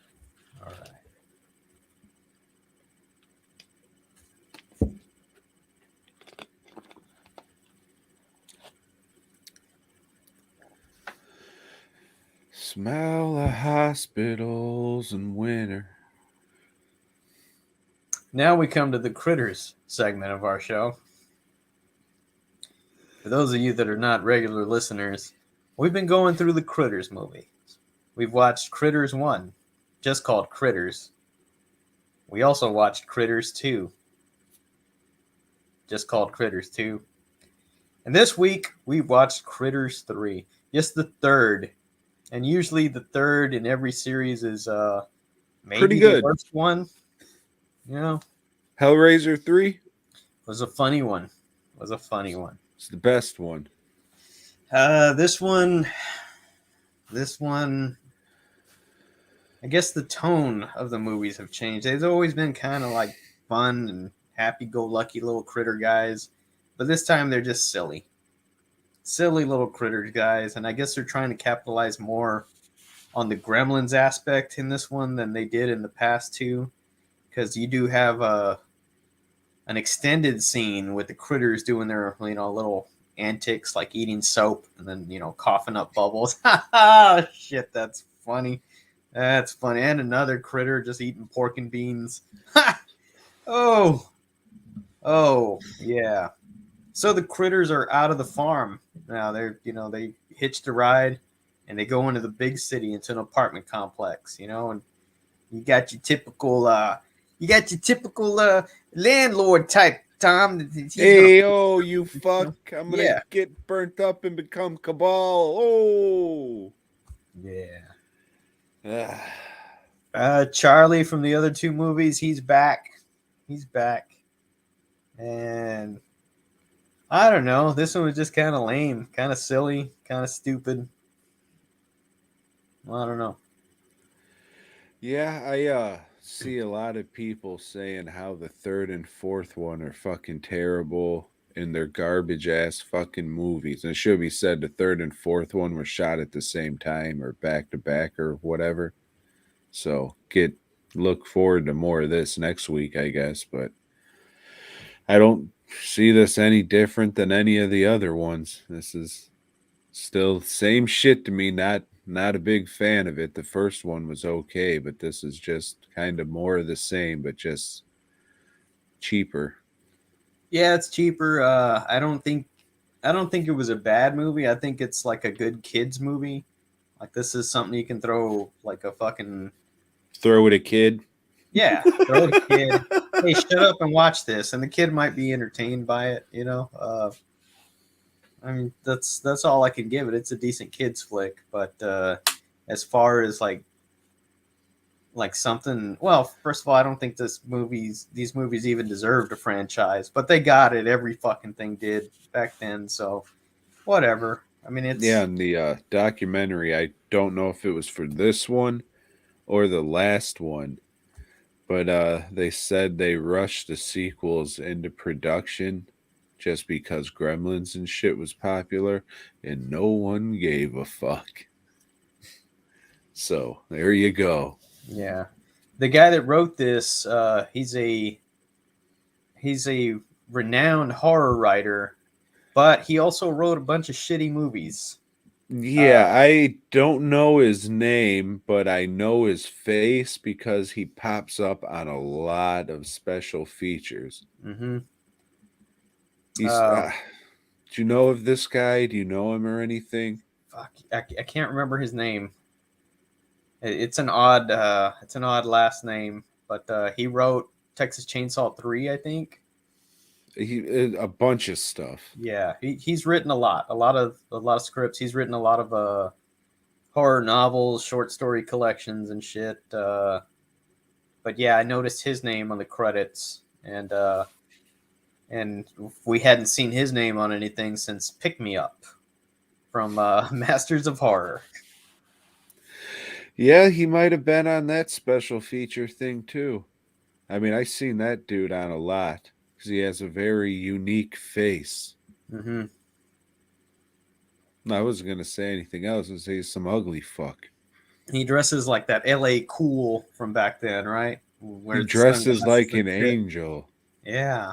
Smell of hospitals in winter. Now we come to the Critters segment of our show. For those of you that are not regular listeners, we've been going through the Critters movie. We've watched Critters 1, just called Critters. We also watched Critters 2, just called Critters 2. And this week, we watched Critters 3, just the third. And usually the third in every series is maybe Pretty the good. worst one. You know, Hellraiser 3 was a funny one. Was a funny one. is the best one. This one, I guess the tone of the movies have changed. They've always been kind of like fun and happy-go-lucky little critter guys, but this time they're just silly little critter guys, and I guess they're trying to capitalize more on the Gremlins aspect in this one than they did in the past two, because you do have an extended scene with the critters doing their little antics, like eating soap and then coughing up bubbles. Shit, that's funny. That's funny. And another critter just eating pork and beans. Oh yeah. So the critters are out of the farm now. They hitched a ride and they go into the big city, into an apartment complex, and you got your typical landlord type, Tom. Hey, you fuck. I'm going to get burnt up and become Cabal. Oh. Yeah. Charlie from the other two movies, he's back. And I don't know. This one was just kind of lame, kind of silly, kind of stupid. I don't know. Yeah, I see a lot of people saying how the third and fourth one are fucking terrible and they're garbage ass fucking movies. And it should be said the third and fourth one were shot at the same time or back to back or whatever. So look forward to more of this next week, I guess. But I don't see this any different than any of the other ones. This is still same shit to me. Not a big fan of it. The first one was okay, but this is just kind of more of the same, but just cheaper. Yeah, it's cheaper. I don't think it was a bad movie. I think it's like a good kids movie. Like, this is something you can throw like a fucking throw at a kid. Yeah, throw at a kid. Hey, shut up and watch this, and the kid might be entertained by it. I mean, that's all I can give it. It's a decent kids flick, but as far as like something, well, first of all, I don't think these movies even deserved a franchise, but they got it. Every fucking thing did back then, so whatever. I mean, it's in the documentary, I don't know if it was for this one or the last one, but they said they rushed the sequels into production just because Gremlins and shit was popular, and no one gave a fuck. So there you go. Yeah, the guy that wrote this, he's a renowned horror writer, but he also wrote a bunch of shitty movies. Yeah, I don't know his name, but I know his face because he pops up on a lot of special features. Mm-hmm. Do you know of this guy? Do you know him or anything? Fuck, I can't remember his name. It's an odd last name, but he wrote Texas Chainsaw 3, I think. A bunch of stuff. Yeah, he's written a lot of scripts. He's written a lot of horror novels, short story collections, and shit. But yeah, I noticed his name on the credits, and we hadn't seen his name on anything since Pick Me Up from Masters of Horror. Yeah, he might have been on that special feature thing too. I mean, I've seen that dude on a lot because he has a very unique face. Mm-hmm. I wasn't going to say anything else. I was going to say he's some ugly fuck. He dresses like that LA Cool from back then, right? Where he dresses like an angel. Yeah.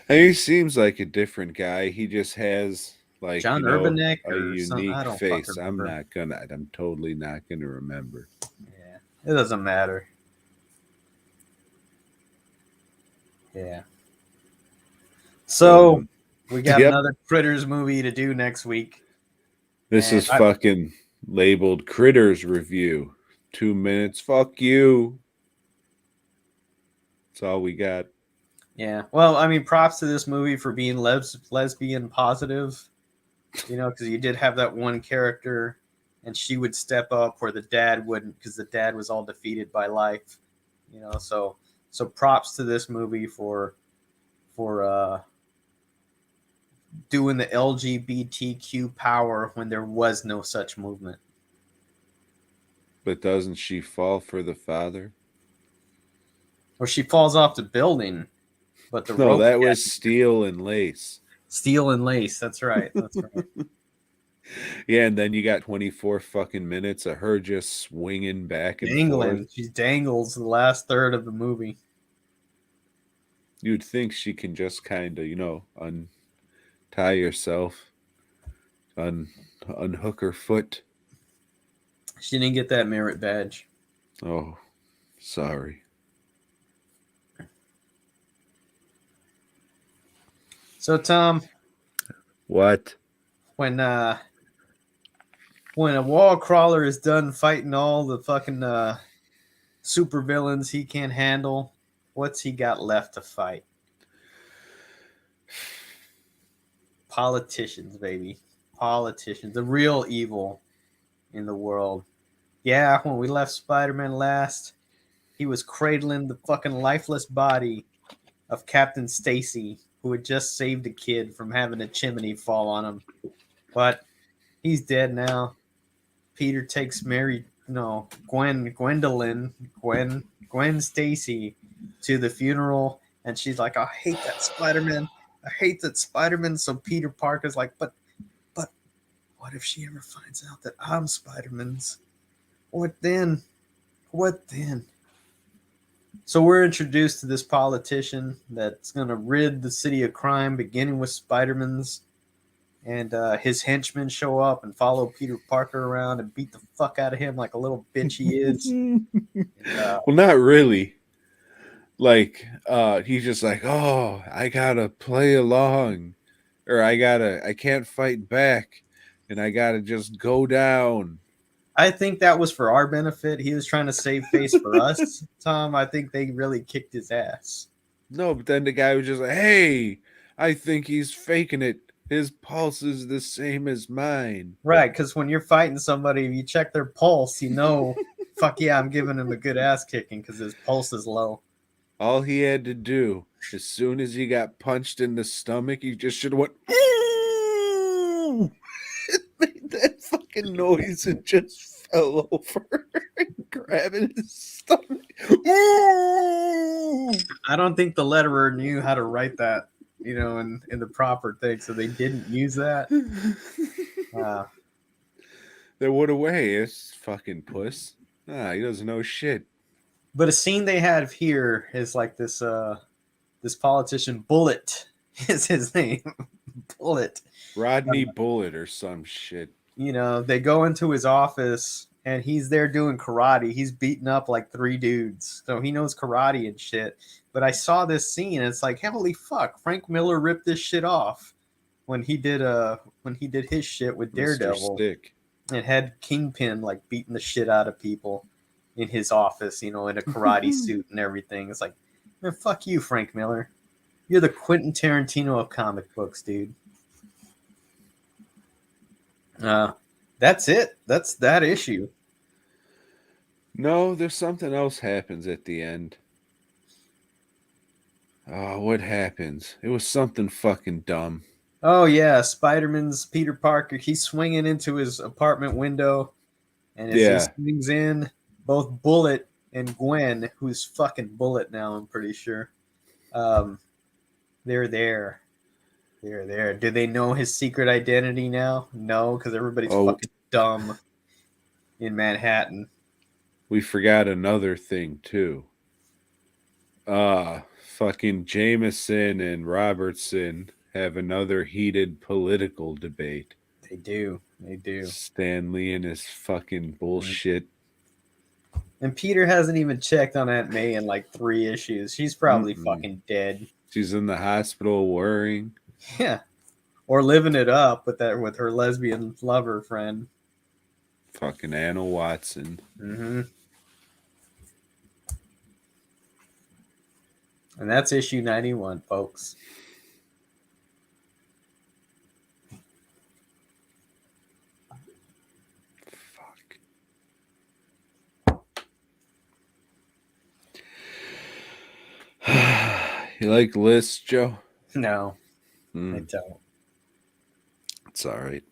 And he seems like a different guy. He just has like, John Urbanek a or something. I unique don't fucking face. remember. I'm totally not gonna remember. Yeah, it doesn't matter. Yeah. So we got Yep. another Critters movie to do next week, This and is fucking labeled Critters Review. 2 minutes. Fuck you. That's all we got. yeah. Well, I mean, props to this movie for being lesbian positive. You know, because you did have that one character, and she would step up where the dad wouldn't, because the dad was all defeated by life. You know, so props to this movie for doing the LGBTQ power when there was no such movement. But doesn't she fall for the father? Or she falls off the building, but the No, rope that was Steel and Lace. steel and lace. That's right. That's right. Yeah, and then you got 24 fucking minutes of her just swinging back and Dangling. forth. She dangles the last third of the movie. You'd think she can just kind of, untie herself, unhook her foot. She didn't get that merit badge. Oh, sorry. So Tom, What? when a wall crawler is done fighting all the fucking super villains he can't handle, what's he got left to fight? Politicians, baby. Politicians. The real evil in the world. Yeah, when we left Spider-Man last, he was cradling the fucking lifeless body of Captain Stacy, who had just saved a kid from having a chimney fall on him. But he's dead now. Peter takes Gwen Stacy to the funeral, and she's like, I hate that Spider-Man. I hate that Spider-Man. So Peter Parker's like, but what if she ever finds out that I'm Spider-Man's? What then? What then? So we're introduced to this politician that's going to rid the city of crime, beginning with Spider-Man's. And his henchmen show up and follow Peter Parker around and beat the fuck out of him like a little bitch he is. Well, not really. Like, he's just like, oh, I gotta play along, or I can't fight back, and I gotta just go down. I think that was for our benefit. He was trying to save face for us, Tom. I think they really kicked his ass. No, but then the guy was just like, hey, I think he's faking it. His pulse is the same as mine. Right, because when you're fighting somebody, you check their pulse, fuck yeah, I'm giving him a good ass kicking because his pulse is low. All he had to do, as soon as he got punched in the stomach, he just should have went, ooh! It made that fucking noise and just fell over, grabbing his stomach. Ooh! I don't think the letterer knew how to write that, in the proper thing, so they didn't use that. They would away. It's fucking puss. He doesn't know shit. But a scene they have here is like this politician, Bullet is his name. Bullet. Rodney Bullet or some shit. They go into his office and he's there doing karate. He's beating up like 3 dudes. So he knows karate and shit. But I saw this scene and it's like, holy fuck, Frank Miller ripped this shit off when he did his shit with Daredevil. And had Kingpin like beating the shit out of people in his office, in a karate suit and everything. It's like, man, fuck you, Frank Miller. You're the Quentin Tarantino of comic books, dude. That's it. That's that issue. No, there's something else happens at the end. Oh, what happens? It was something fucking dumb. Oh, yeah. Spider-Man's Peter Parker. He's swinging into his apartment window. And as he swings in, both Bullet and Gwen, who's fucking Bullet now, I'm pretty sure, they're there. They're there. Do they know his secret identity now? No, because everybody's fucking dumb in Manhattan. We forgot another thing, too. fucking Jameson and Robertson have another heated political debate. They do. They do. Stanley and his fucking bullshit. And Peter hasn't even checked on Aunt May in like 3 issues. She's probably fucking dead. She's in the hospital worrying. Yeah. Or living it up with her lesbian lover friend. Fucking Anna Watson. Mm-hmm. And that's issue 91, folks. You like lists, Joe? No, I don't. It's all right.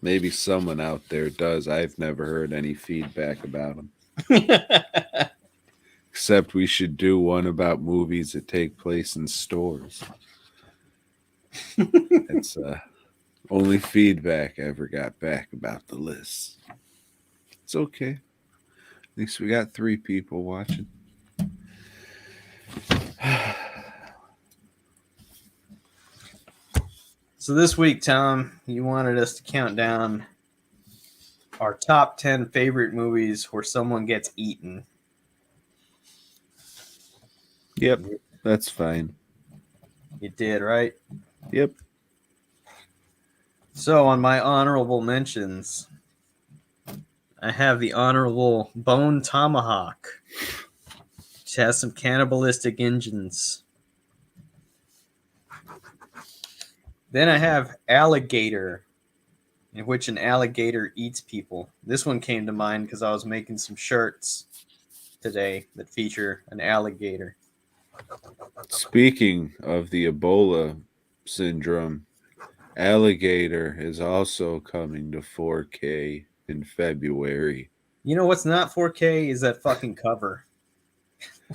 Maybe someone out there does. I've never heard any feedback about them. Except we should do one about movies that take place in stores. It's only feedback I ever got back about the list. It's okay. At least we got 3 people watching. So this week, Tom, you wanted us to count down our top 10 favorite movies where someone gets eaten. Yep, that's fine. You did, right? Yep. So on my honorable mentions, I have the honorable Bone Tomahawk, which has some cannibalistic engines. Then I have Alligator, in which an alligator eats people. This one came to mind because I was making some shirts today that feature an alligator. Speaking of the Ebola syndrome, Alligator is also coming to 4K in February. You know what's not 4K is that fucking cover.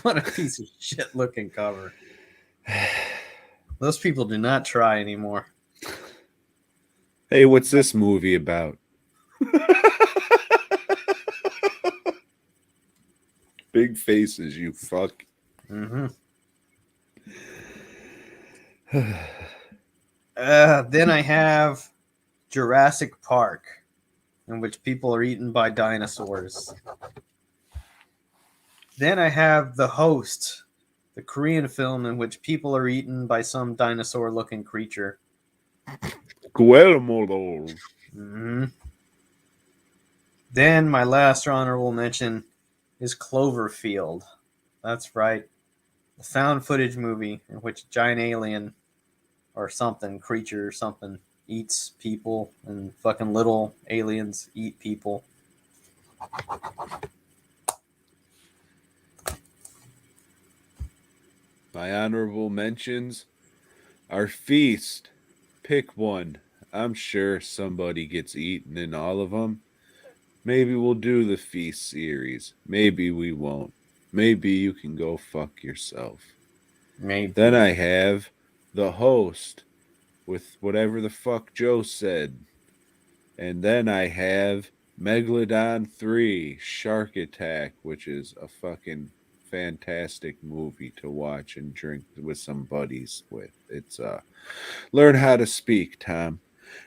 What a piece of shit looking cover. Those people do not try anymore. Hey, what's this movie about? Big faces, you fuck. Mm-hmm. Then I have Jurassic Park, in which people are eaten by dinosaurs. Then I have The Host, the Korean film in which people are eaten by some dinosaur-looking creature. Guillermo. Mm-hmm. Then my last honorable mention is Cloverfield. That's right. A found footage movie in which a giant alien or something, creature or something, eats people and fucking little aliens eat people. My honorable mentions are Feast. Pick one. I'm sure somebody gets eaten in all of them. Maybe we'll do the Feast series. Maybe we won't. Maybe you can go fuck yourself. Maybe. Then I have The Host with whatever the fuck Joe said. And then I have Megalodon 3 Shark Attack, which is a fucking fantastic movie to watch and drink with some buddies with. It's learn how to speak, Tom.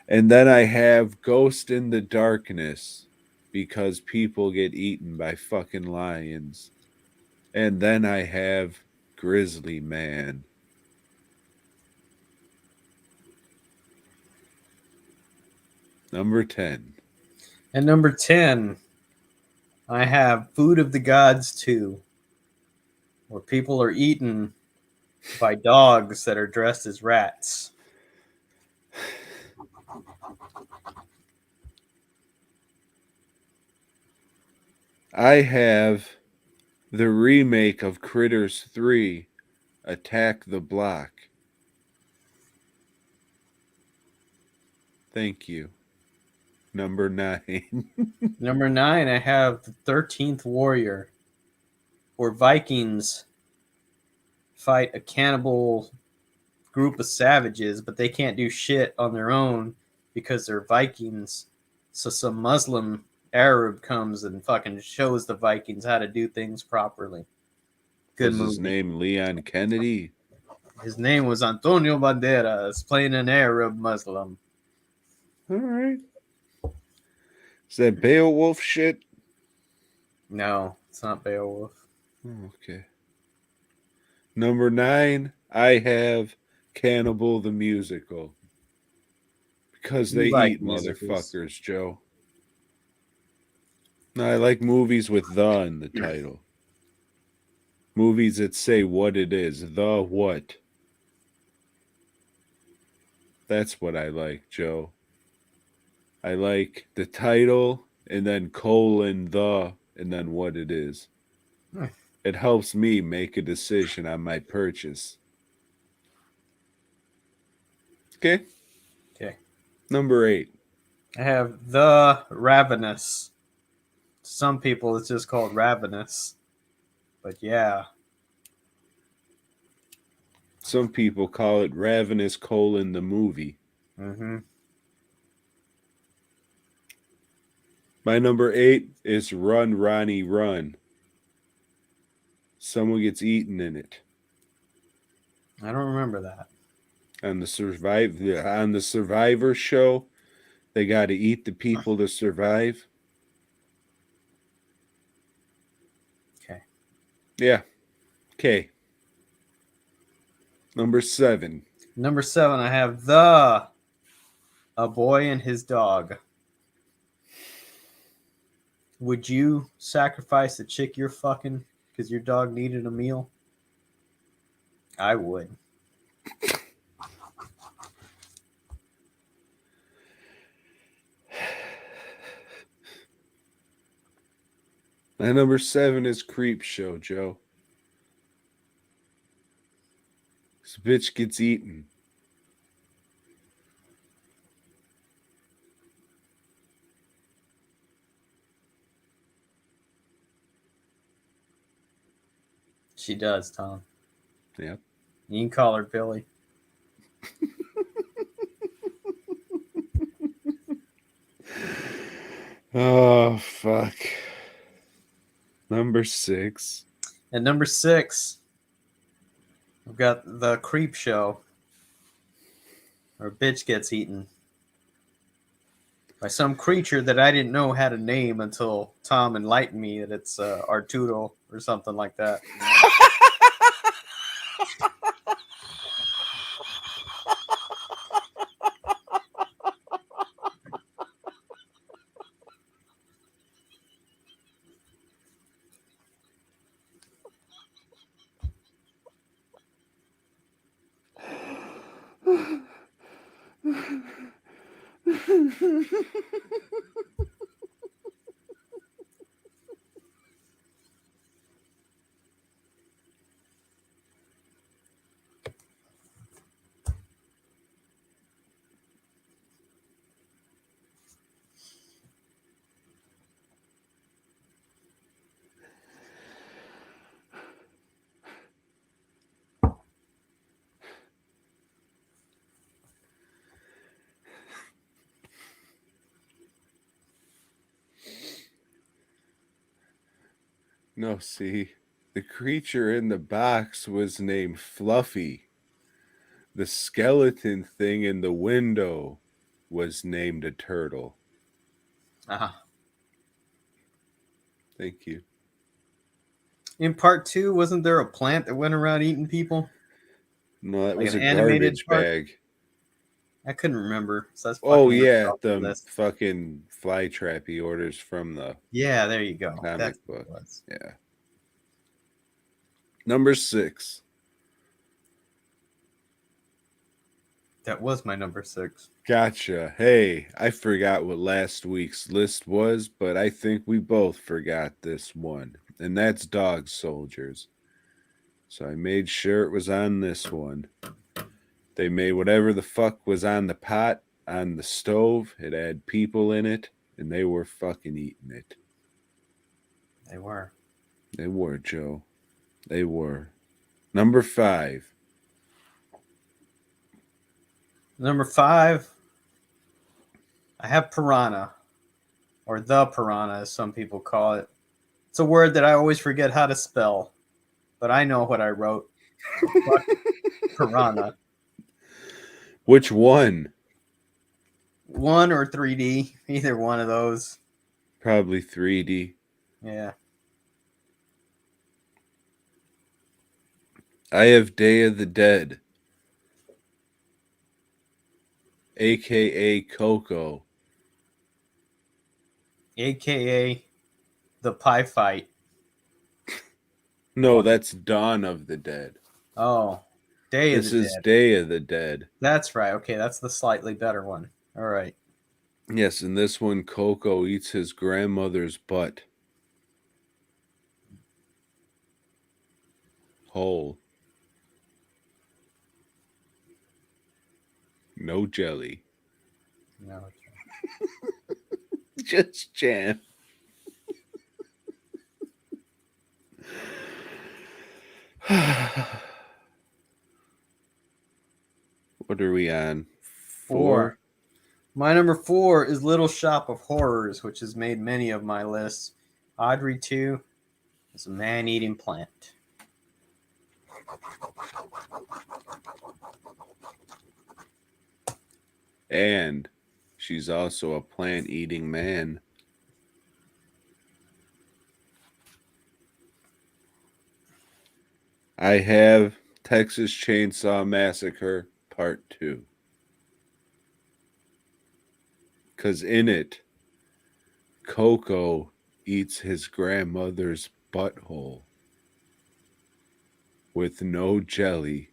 And then I have Ghost in the Darkness because people get eaten by fucking lions. And then I have Grizzly Man. Number 10. And number 10, I have Food of the Gods 2, where people are eaten by dogs that are dressed as rats. I have the remake of Critters 3, Attack the Block. Thank you. Number 9. Number 9, I have the 13th Warrior, where Vikings fight a cannibal group of savages, but they can't do shit on their own because they're Vikings. So some Muslim Arab comes and fucking shows the Vikings how to do things properly. Good Was his movie. name Leon Kennedy? His name was Antonio Banderas, playing an Arab Muslim. All right. Is that Beowulf shit? No, it's not Beowulf. Oh, okay. Number 9, I have Cannibal the Musical. Because You they like eat musicals. motherfuckers, Joe. No, I like movies with the in the title. Movies that say what it is. The what. That's what I like, Joe. I like the title and then colon the and then what it is. Hmm. It helps me make a decision on my purchase. Okay. Okay. Number 8. I have The Ravenous. Some people it's just called Ravenous. But yeah. Some people call it Ravenous colon the movie. Mm-hmm. My number 8 is Run Ronnie Run. Someone gets eaten in it. I don't remember that. On the Survivor show, they got to eat the people to survive. Okay. Yeah. Okay. Number 7. Number 7, I have A Boy and His Dog. Would you sacrifice the chick you're fucking because your dog needed a meal? I would. My number 7 is Creep Show, Joe. This bitch gets eaten. She does, Tom. Yep. You can call her Billy. Oh, fuck. Number 6. At number 6, we've got The Creep Show, where a bitch gets eaten by some creature that I didn't know had a name until Tom enlightened me that it's Arturo or something like that. No, see, the creature in the box was named Fluffy. The skeleton thing in the window was named a turtle. Uh-huh. Thank you. In part 2, wasn't there a plant that went around eating people? No, that Like was an a animated garbage part? bag. I couldn't remember. So that's Oh, fucking ripped yeah, off the the list. fucking fly trap he orders from the Yeah, there you go. That's comic what book. it was. Yeah. Number 6. That was my number 6. Gotcha. Hey, I forgot what last week's list was, but I think we both forgot this one, and that's Dog Soldiers. So I made sure it was on this one. They made whatever the fuck was on the pot, on the stove. It had people in it, and they were fucking eating it. They were. They were, Joe. They were. Number 5. Number 5, I have piranha, or the piranha, as some people call it. It's a word that I always forget how to spell, but I know what I wrote. So fuck Piranha. Which one? 1 or 3D, either one of those. Probably 3D. Yeah. I have Day of the Dead, aka Coco. AKA the pie fight. No, that's Dawn of the Dead. Oh, Day of This the is Dead. Day of the Dead. That's right. Okay, that's the slightly better one. All right. Yes, in this one, Coco eats his grandmother's butt whole. No jelly. No. Just jam. What are we on? 4? My number 4 is Little Shop of Horrors, which has made many of my lists. Audrey 2 is a man-eating plant. And she's also a plant-eating man. I have Texas Chainsaw Massacre Part 2. Because in it, Coco eats his grandmother's butthole with no jelly,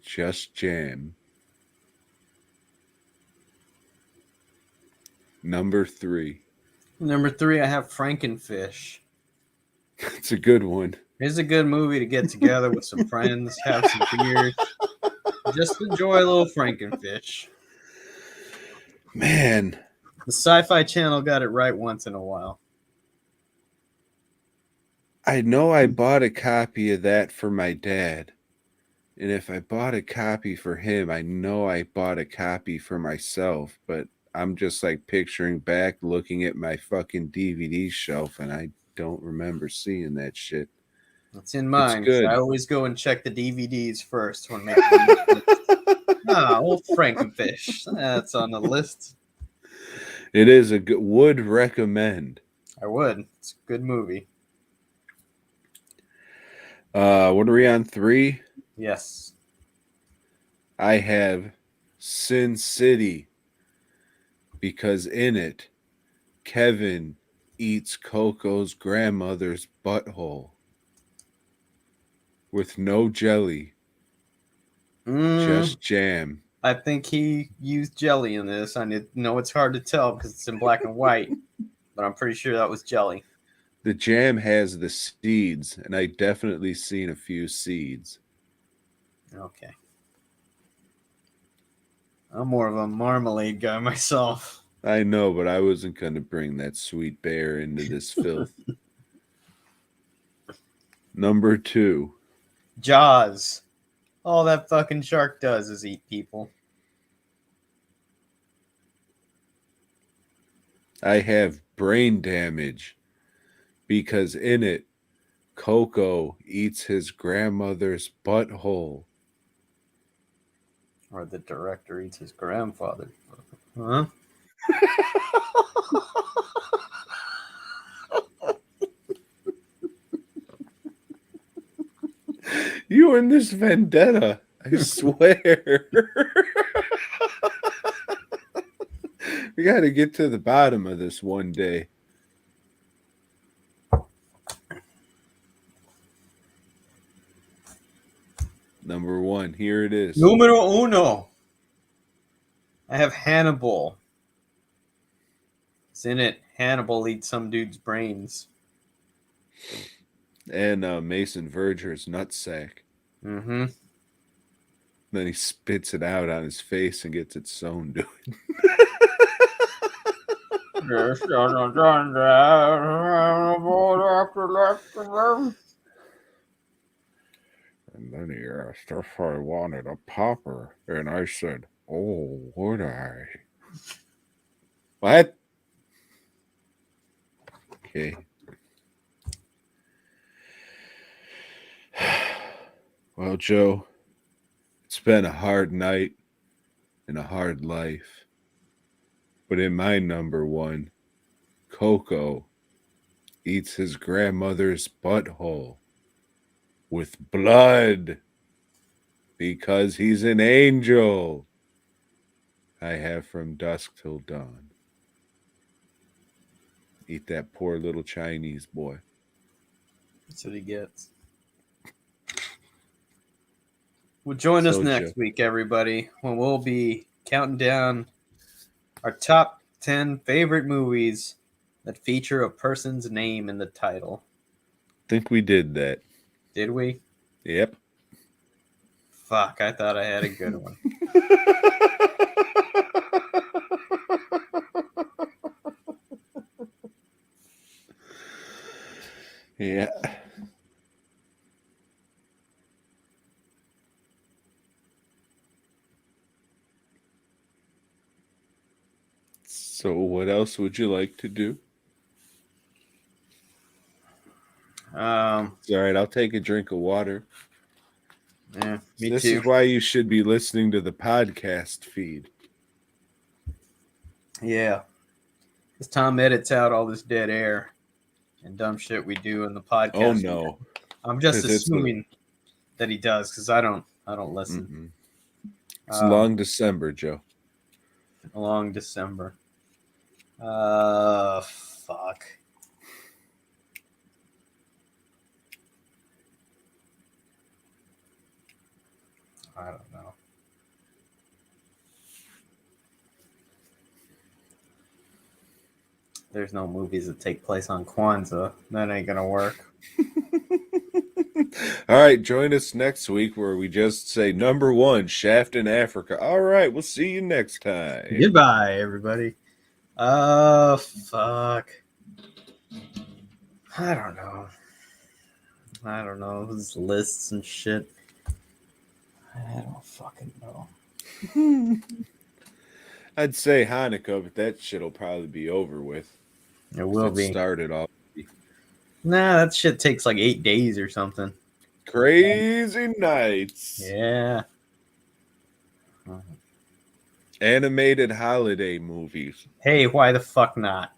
just jam. Number 3. Number 3, I have Frankenfish. It's a good one. It's a good movie to get together with some friends, have some beers, just enjoy a little Frankenfish. Man, The Sci-Fi Channel got it right once in a while. I know I bought a copy of that for my dad. And if I bought a copy for him, I know I bought a copy for myself. But I'm just like picturing back, looking at my fucking DVD shelf, and I don't remember seeing that shit. It's in It's mine. good. I always go and check the DVDs first when making old Frankenfish. That's on the list. It is a good, would recommend. I would. It's a good movie. What are we on? 3? Yes. I have Sin City because in it, Kevin eats Coco's grandmother's butthole with no jelly, just jam. I think he used jelly in this. I know it's hard to tell because it's in black and white, but I'm pretty sure that was jelly. The jam has the seeds, and I definitely seen a few seeds. Okay. I'm more of a marmalade guy myself. I know, but I wasn't going to bring that sweet bear into this filth. Number 2. Jaws. All that fucking shark does is eat people. I have Brain Damage because in it, Coco eats his grandmother's butthole. Or the director eats his grandfather. Huh? You and this vendetta, I swear. We got to get to the bottom of this one day. Number 1, here it is. Numero uno. I have Hannibal. It's in it. Hannibal eats some dude's brains. And Mason Verger's nutsack. Mm-hmm. Then he spits it out on his face and gets it sewn to it. And then he asked if I wanted a popper. And I said, oh, would I? What? Okay. Well, Joe, it's been a hard night and a hard life. But in my number one, Coco eats his grandmother's butthole with blood because he's an angel. I have From Dusk Till Dawn. Eat that poor little Chinese boy. That's what he gets. Well, join us So, next week, everybody, when we'll be counting down our top 10 favorite movies that feature a person's name in the title. think we did that. Did we? Yep. Fuck, I thought I had a good one. Yeah. So, what else would you like to do? It's all right. I'll take a drink of water. Yeah, me This too. is why you should be listening to the podcast feed. Yeah. Because Tom edits out all this dead air and dumb shit we do in the podcast. Oh no. I'm just 'Cause it's assuming that he does because I don't listen. Mm-mm. It's long December, Joe. A long December. Fuck. I don't know. There's no movies that take place on Kwanzaa. That ain't gonna work. All right, join us next week where we just say number one, Shaft in Africa. All right, we'll see you next time. Goodbye, everybody. Fuck. I don't know. Those lists and shit. I don't fucking know. I'd say Hanukkah, but that shit'll probably be over with. It will be. Started off. Nah, that shit takes like 8 days or something. Crazy nights. Yeah. Animated holiday movies. Hey, why the fuck not?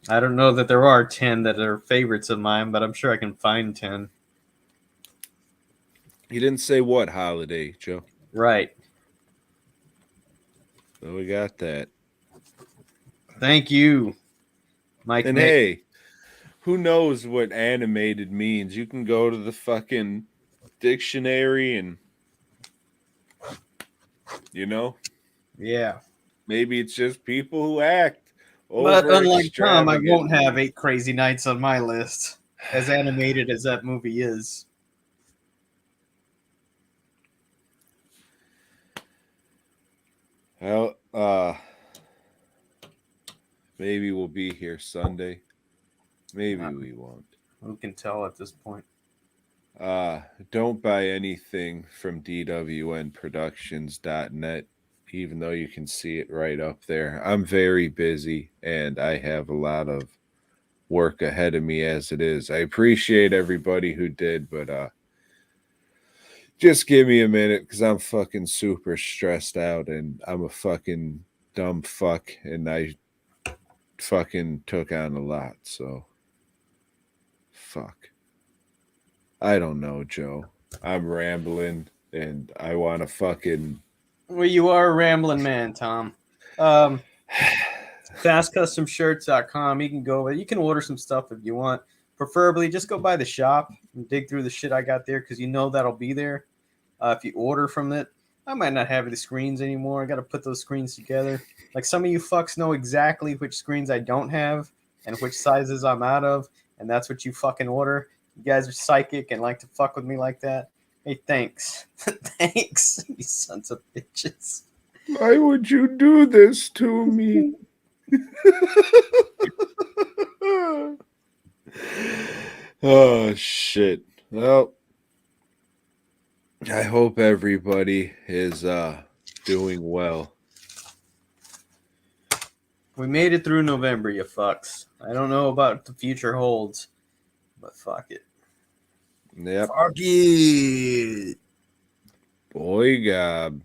I don't know that there are 10 that are favorites of mine, but I'm sure I can find 10. You didn't say what holiday, Joe. Right. So we got that. Thank you, Mike. And hey, who knows what animated means? You can go to the fucking dictionary and, Yeah. maybe it's just people who act. But unlike Tom, I won't extravagantly. have 8 Crazy Nights on my list, as animated as that movie is. Well, maybe we'll be here Sunday. Maybe we won't. Who can tell at this point? Don't buy anything from dwnproductions.net, even though you can see it right up there. I'm very busy and I have a lot of work ahead of me as it is. I appreciate everybody who did, but just give me a minute because I'm fucking super stressed out and I'm a fucking dumb fuck and I fucking took on a lot, so fuck. I don't know, Joe. I'm rambling and I want to fucking... Well, you are a rambling man, Tom. FastCustomShirts.com. You can go. You can order some stuff if you want. Preferably, just go by the shop and dig through the shit I got there because you know that'll be there. If you order from it, I might not have the screens anymore. I got to put those screens together. Like some of you fucks know exactly which screens I don't have and which sizes I'm out of, and that's what you fucking order. You guys are psychic and like to fuck with me like that. Hey, thanks. Thanks, you sons of bitches. Why would you do this to me? Oh, shit. Well, I hope everybody is doing well. We made it through November, you fucks. I don't know about what the future holds, but fuck it. Yep. Fuck you. Boy Gob.